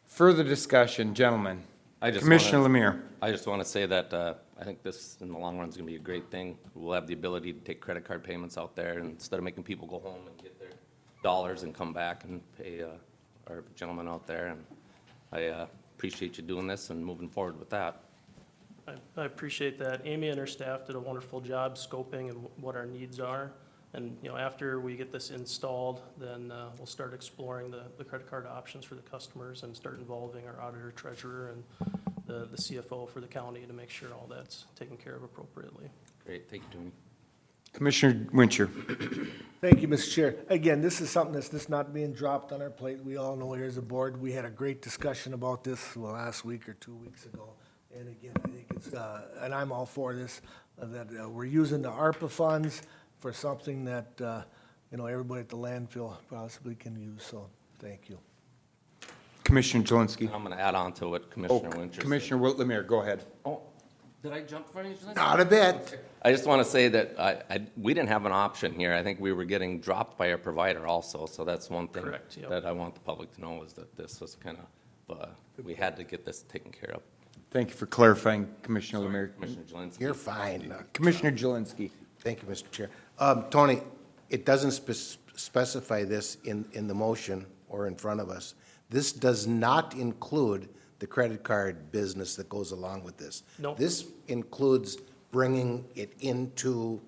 Further discussion, gentlemen. Commissioner Lemire. I just want to say that I think this, in the long run, is going to be a great thing. We'll have the ability to take credit card payments out there, and instead of making people go home and get their dollars and come back and pay our gentleman out there. And I appreciate you doing this and moving forward with that. I appreciate that. Amy and her staff did a wonderful job scoping and what our needs are. And, after we get this installed, then we'll start exploring the credit card options for the customers and start involving our auditor, treasurer, and the CFO for the county to make sure all that's taken care of appropriately. Great, thank you, Tony. Commissioner Wincher. Thank you, Mr. Chair. Again, this is something that's just not being dropped on our plate. We all know here as a board, we had a great discussion about this last week or 2 weeks ago. And again, I think it's, and I'm all for this, that we're using the ARPA funds for something that, everybody at the landfill possibly can use, so thank you. Commissioner Jelinski. I'm going to add on to what Commissioner Winter said. Commissioner Lemire, go ahead. Oh, did I jump for any? Not a bit. I just want to say that we didn't have an option here. I think we were getting dropped by our provider also, so that's one thing Correct, yep. that I want the public to know is that this was kind of, we had to get this taken care of. Thank you for clarifying, Commissioner Lemire. Commissioner Jelinski. You're fine. Commissioner Jelinski. Thank you, Mr. Chair. Tony, it doesn't specify this in the motion or in front of us. This does not include the credit card business that goes along with this. Nope. This includes bringing it into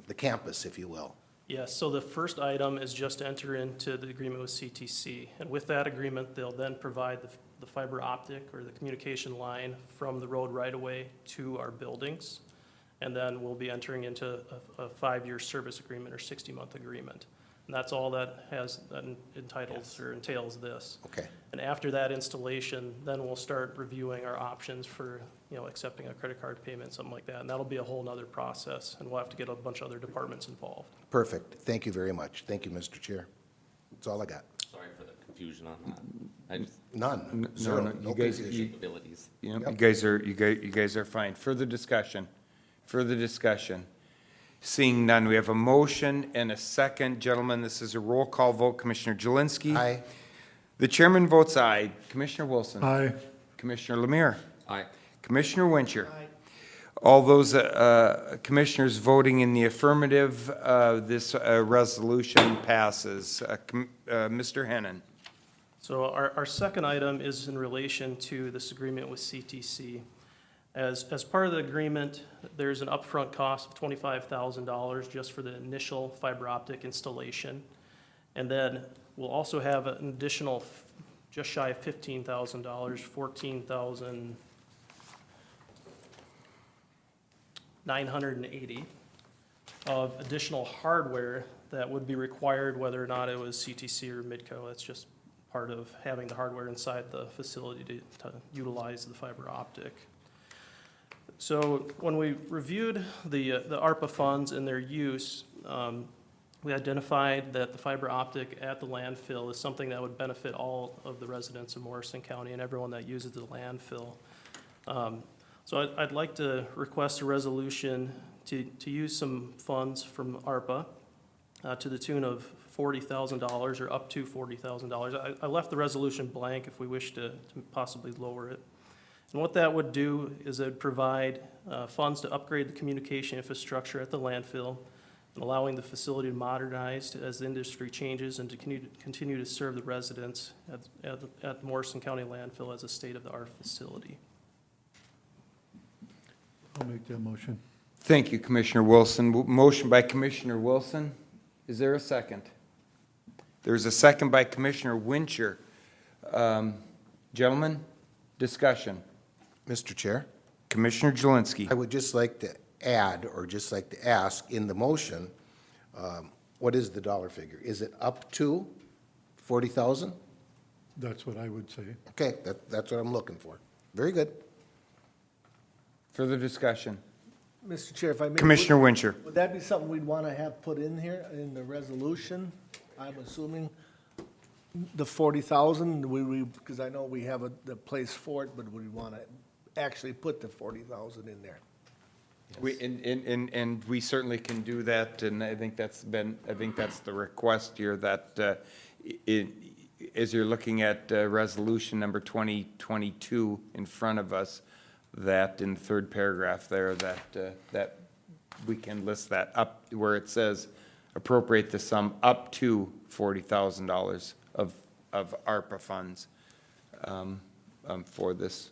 the campus, if you will. Yes, so the first item is just to enter into the agreement with CTC. And with that agreement, they'll then provide the fiber optic or the communication line from the road right away to our buildings. And then we'll be entering into a 5-year service agreement or 60-month agreement. And that's all that entails this. Okay. And after that installation, then we'll start reviewing our options for, accepting a credit card payment, something like that. And that'll be a whole nother process, and we'll have to get a bunch of other departments involved. Perfect. Thank you very much. Thank you, Mr. Chair. That's all I got. Sorry for the confusion on that. I just, None. Zero. No, No you guys, confusion. abilities. you Yep. guys are fine. Further discussion? Further discussion? Seeing none, we have a motion and a second. Gentlemen, this is a roll call vote. Commissioner Jelinski? Aye. The chairman votes aye. Commissioner Wilson? Aye. Commissioner Lemire? Aye. Commissioner Wincher? All those commissioners voting in the affirmative, this resolution passes. Mr. Hennon? So our second item is in relation to this agreement with CTC. As part of the agreement, there's an upfront cost of $25,000 just for the initial fiber optic installation. And then we'll also have an additional, just shy of $15,000, $14,980 of additional hardware that would be required whether or not it was CTC or Midco. That's just part of having the hardware inside the facility to utilize the fiber optic. So when we reviewed the ARPA funds and their use, we identified that the fiber optic at the landfill is something that would benefit all of the residents of Morrison County and everyone that uses the landfill. So I'd like to request a resolution to use some funds from ARPA to the tune of $40,000 or up to $40,000. I left the resolution blank if we wish to possibly lower it. And what that would do is it would provide funds to upgrade the communication infrastructure at the landfill and allowing the facility to modernize as the industry changes and to continue to serve the residents at Morrison County Landfill as a state-of-the-art facility. I'll make that motion. Thank you, Commissioner Wilson. Motion by Commissioner Wilson. Is there a second? There's a second by Commissioner Wincher. Gentlemen, discussion. Mr. Chair? Commissioner Jelinski. I would just like to add, or just like to ask, in the motion, what is the dollar figure? Is it up to 40,000? That's what I would say. Okay, that's what I'm looking for. Very good. Further discussion. Mr. Chair, if I may. Commissioner Wincher. Would that be something we'd want to have put in here in the resolution? I'm assuming the 40,000, because I know we have the place for it, but we want to actually put the 40,000 in there. And we certainly can do that, and I think that's the request here, that as you're looking at resolution number 2022 in front of us, that in the third paragraph there, that we can list that up where it says appropriate the sum up to $40,000 of ARPA funds for this.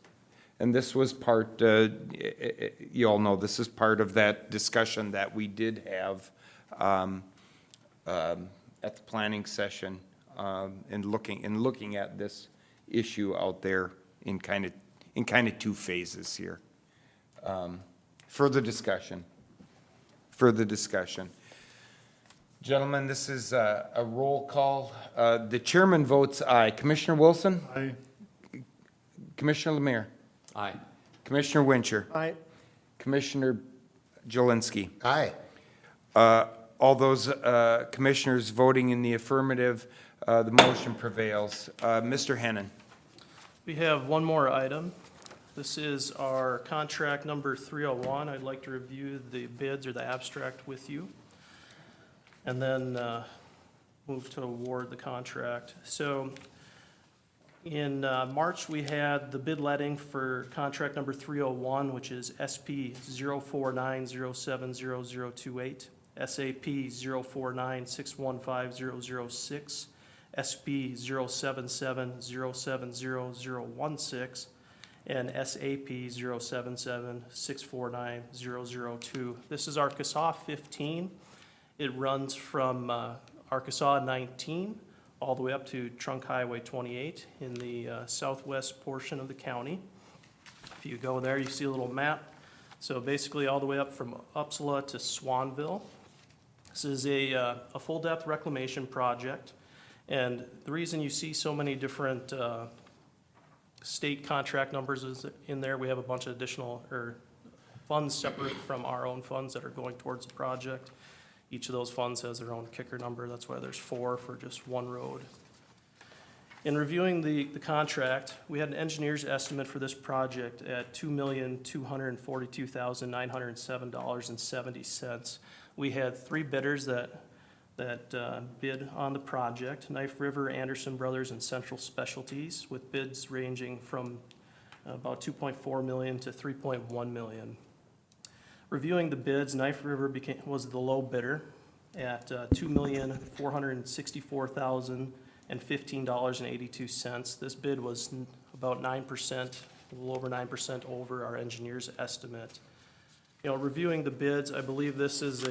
And this was part, you all know, this is part of that discussion that we did have at the planning session in looking at this issue out there in kind of in kind of two phases here. Further discussion? Further discussion? Gentlemen, this is a roll call. The chairman votes aye. Commissioner Wilson? Aye. Commissioner Lemire? Aye. Commissioner Wincher? Aye. Commissioner Jelinski? Aye. All those commissioners voting in the affirmative, the motion prevails. Mr. Hennon? We have one more item. This is our contract number 301. I'd like to review the bids or the abstract with you, and then move to award the contract. So in March, we had the bid letting for contract number 301, which is SP 049070028, SAP 049615006, SP 077070016, and SAP 077649002. This is Arkansas 15. It runs from Arkansas 19 all the way up to Trunk Highway 28 in the southwest portion of the county. If you go there, you see a little map. So basically all the way up from Uppsala to Swanville. This is a full-depth reclamation project. And the reason you see so many different state contract numbers is in there. We have a bunch of additional funds separate from our own funds that are going towards the project. Each of those funds has their own kicker number. That's why there's 4 for just one road. In reviewing the contract, we had an engineer's estimate for this project at $2,242,907.70. We had 3 bidders that bid on the project: Knife River, Anderson Brothers, and Central Specialties, with bids ranging from about $2.4 million to $3.1 million. Reviewing the bids, Knife River was the low bidder at $2,464,015.82. This bid was about 9%, a little over 9% over our engineer's estimate. You know, reviewing the bids, I believe this is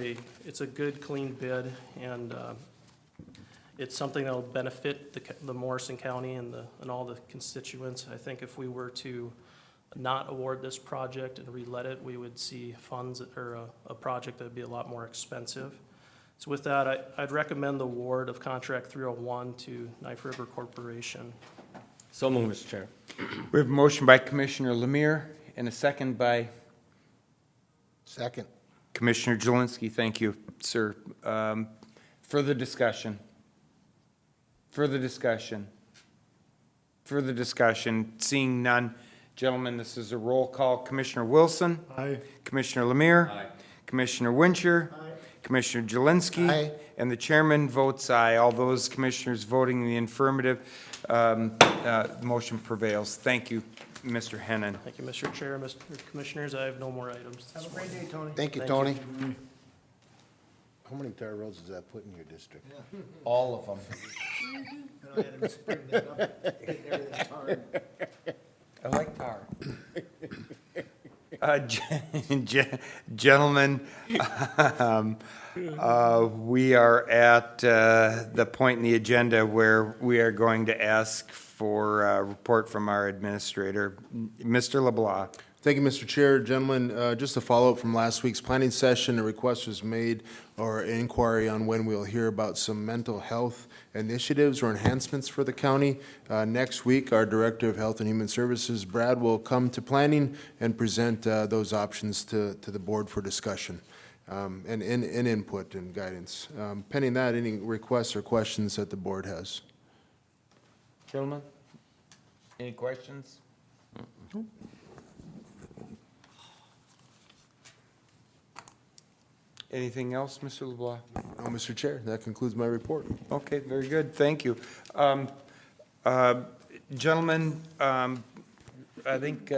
it's a good, clean bid, and it's something that will benefit the Morrison County and all the constituents. I think if we were to not award this project and relet it, we would see funds or a project that would be a lot more expensive. So with that, I'd recommend the award of contract 301 to Knife River Corporation. So moved, Mr. Chair. We have a motion by Commissioner Lemire and a second by Second. Commissioner Jelinski. Thank you, sir. Further discussion? Further discussion? Further discussion? Seeing none. Gentlemen, this is a roll call. Commissioner Wilson? Aye. Commissioner Lemire? Aye. Commissioner Wincher? Aye. Commissioner Jelinski? Aye. And the chairman votes aye. All those commissioners voting in the affirmative, the motion prevails. Thank you, Mr. Hennon. Thank you, Mr. Chair, Mr. Commissioners. I have no more items. Have a great day, Tony. Thank you, Tony. How many tar roads does that put in your district? All of them. I had him spring that up, getting everything tarred. I like tar. Gentlemen, we are at the point in the agenda where we are going to ask for a report from our administrator. Mr. LeBlanc. Thank you, Mr. Chair. Gentlemen, just a follow-up from last week's planning session, a request was made or an inquiry on when we'll hear about some mental health initiatives or enhancements for the county. Next week, our Director of Health and Human Services, Brad, will come to planning and present those options to the board for discussion and input and guidance. Pending that, any requests or questions that the board has? Gentlemen, any questions? Anything else, Mr. LeBlanc? No, Mr. Chair, that concludes my report. Okay, very good, thank you. Gentlemen, I think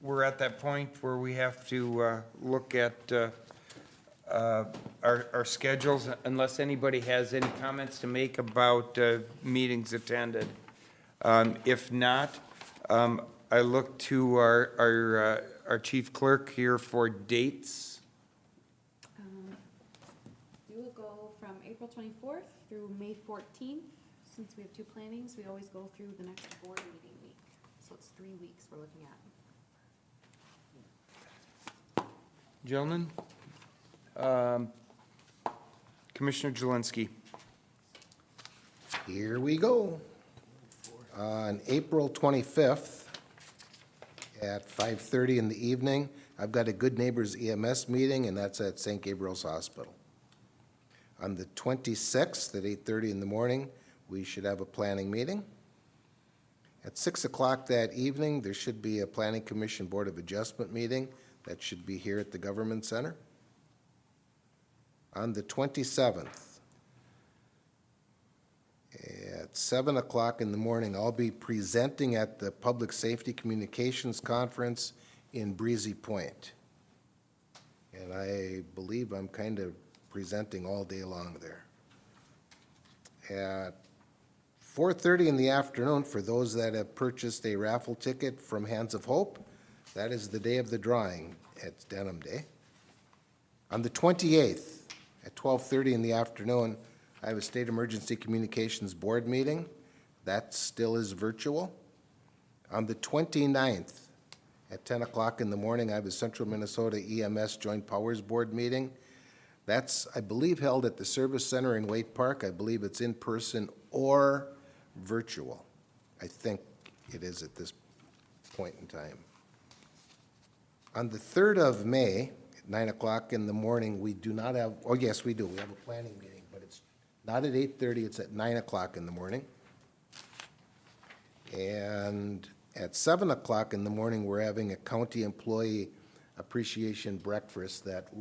we're at that point where we have to look at our schedules, unless anybody has any comments to make about meetings attended. If not, I look to our chief clerk here for dates. We will go from April 24th through May 14th. Since we have 2 plannings, we always go through the next board meeting week. So it's 3 weeks we're looking at. Gentlemen, Commissioner Jelinski. Here we go. On April 25th at 5:30 in the evening, I've got a Good Neighbors EMS meeting, and that's at St. Gabriel's Hospital. On the 26th at 8:30 in the morning, we should have a planning meeting. At 6 o'clock that evening, there should be a Planning Commission Board of Adjustment meeting. That should be here at the Government Center. On the 27th, at 7 o'clock in the morning, I'll be presenting at the Public Safety Communications Conference in Breezy Point. And I believe I'm kind of presenting all day long there. At 4:30 in the afternoon, for those that have purchased a raffle ticket from Hands of Hope, that is the day of the drawing. It's Denim Day. On the 28th, at 12:30 in the afternoon, I have a State Emergency Communications Board meeting. That still is virtual. On the 29th, at 10 o'clock in the morning, I have a Central Minnesota EMS Joint Powers Board meeting. That's, I believe, held at the Service Center in Waite Park. I believe it's in person or virtual. I think it is at this point in time. On the 3rd of May, at 9 o'clock in the morning, we do not have, oh yes, we do, we have a planning meeting, but it's not at 8:30, it's at 9 o'clock in the morning. And at 7 o'clock in the morning, we're having a county employee appreciation breakfast that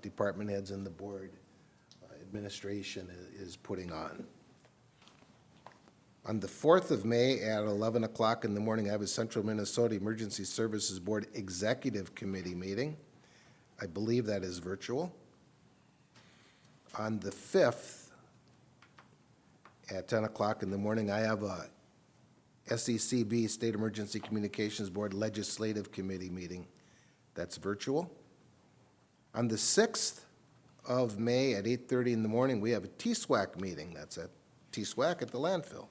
department heads and the board administration is putting on. On the 4th of May at 11 o'clock in the morning, I have a Central Minnesota Emergency Services Board Executive Committee meeting. I believe that is virtual. On the 5th at 10 o'clock in the morning, I have a SECB, State Emergency Communications Board Legislative Committee meeting. That's virtual. On the 6th of May at 8:30 in the morning, we have a TSWAC meeting. That's at TSWAC at the landfill.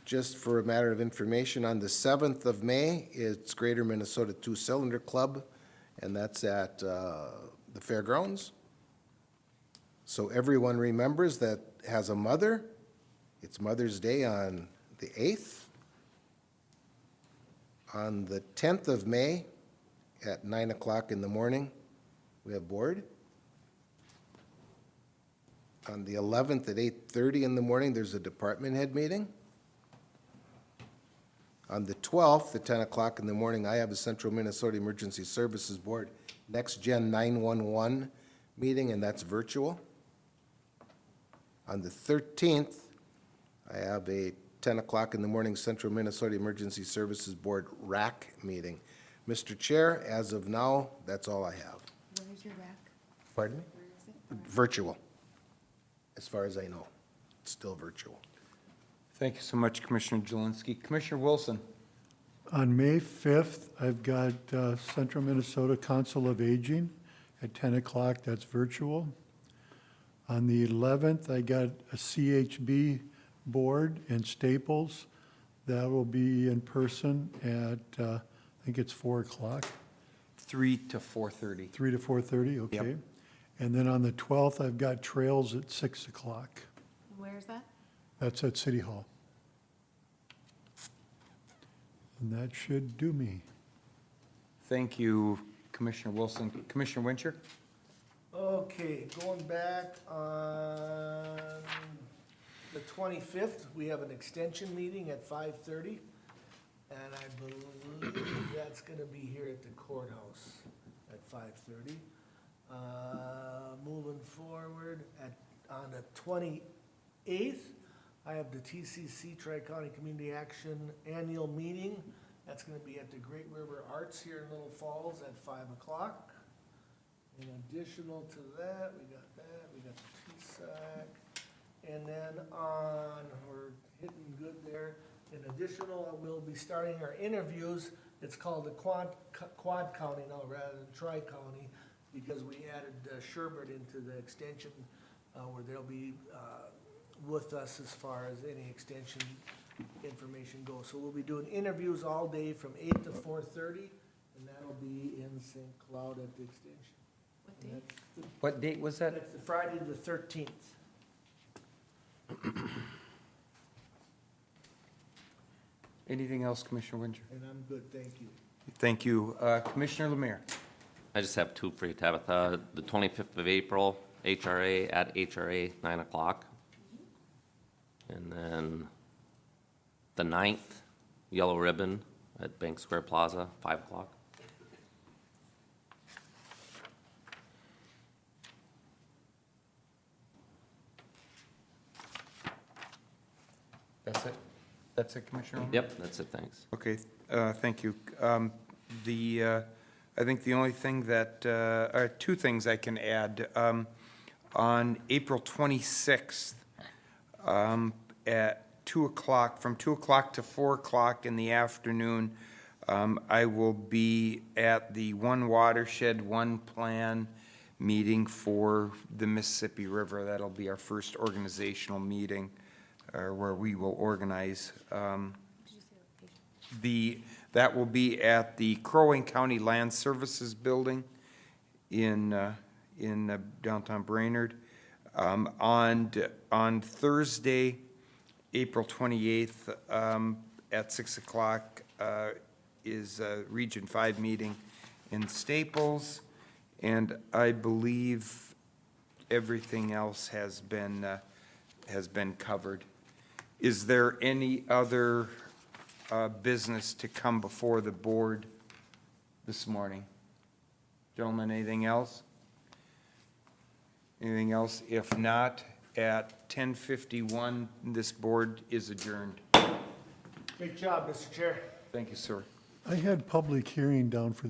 Just for a matter of information, on the 7th of May, it's Greater Minnesota Two-Cylinder Club, and that's at the fairgrounds. So everyone remembers that has a mother. It's Mother's Day on the 8th. On the 10th of May at 9 o'clock in the morning, we have board. On the 11th at 8:30 in the morning, there's a department head meeting. On the 12th at 10 o'clock in the morning, I have a Central Minnesota Emergency Services Board Next Gen 911 meeting, and that's virtual. On the 13th, I have a 10 o'clock in the morning Central Minnesota Emergency Services Board RAC meeting. Mr. Chair, as of now, that's all I have. Where's your rack? Pardon me? Where is it? Virtual, as far as I know. It's still virtual. Thank you so much, Commissioner Jelinski. Commissioner Wilson. On May 5th, I've got Central Minnesota Council of Aging at 10 o'clock, that's virtual. On the 11th, I got a CHB board in Staples. That will be in person at, I think it's 4 o'clock. 3 to 4:30. 3 to 4:30, okay. Yep. And then on the 12th, I've got Trails at 6 o'clock. Where's that? That's at City Hall. And that should do me. Thank you, Commissioner Wilson. Commissioner Wincher? Okay, going back on the 25th, we have an extension meeting at 5:30. And I believe that's gonna be here at the courthouse at 5:30. Moving forward, on the 28th, I have the TCC, Tri-County Community Action Annual Meeting. That's gonna be at the Great River Arts here in Little Falls at 5 o'clock. In additional to that, we got the TSAC. And then we're hitting good there. In additional, we'll be starting our interviews. It's called the Quad County now rather than Tri-County, because we added Sherbert into the extension, where they'll be with us as far as any extension information goes. So we'll be doing interviews all day from 8 to 4:30, and that'll be in St. Cloud at the extension. What day? What date was that? That's the Friday the 13th. Anything else, Commissioner Winger? And I'm good, thank you. Thank you. Commissioner Lemire? I just have two for you, Tabitha. The 25th of April, HRA at HRA, 9 o'clock. And then the 9th, Yellow Ribbon at Bank Square Plaza, 5 o'clock. That's it? That's it, Commissioner Lemire? Yep, that's it, thanks. Okay, thank you. I think the only thing that, or two things I can add. On April 26th, at 2 o'clock, from 2 o'clock to 4 o'clock in the afternoon, I will be at the One Watershed, One Plan meeting for the Mississippi River. That'll be our first organizational meeting where we will organize. That will be at the Crow Wing County Land Services Building in downtown Brainerd. On Thursday, April 28th, at 6 o'clock, is a Region 5 meeting in Staples, and I believe everything else has been covered. Is there any other business to come before the board this morning? Gentlemen, anything else? Anything else? If not, at 10:51, this board is adjourned. Great job, Mr. Chair. Thank you, sir. I had public hearing down for the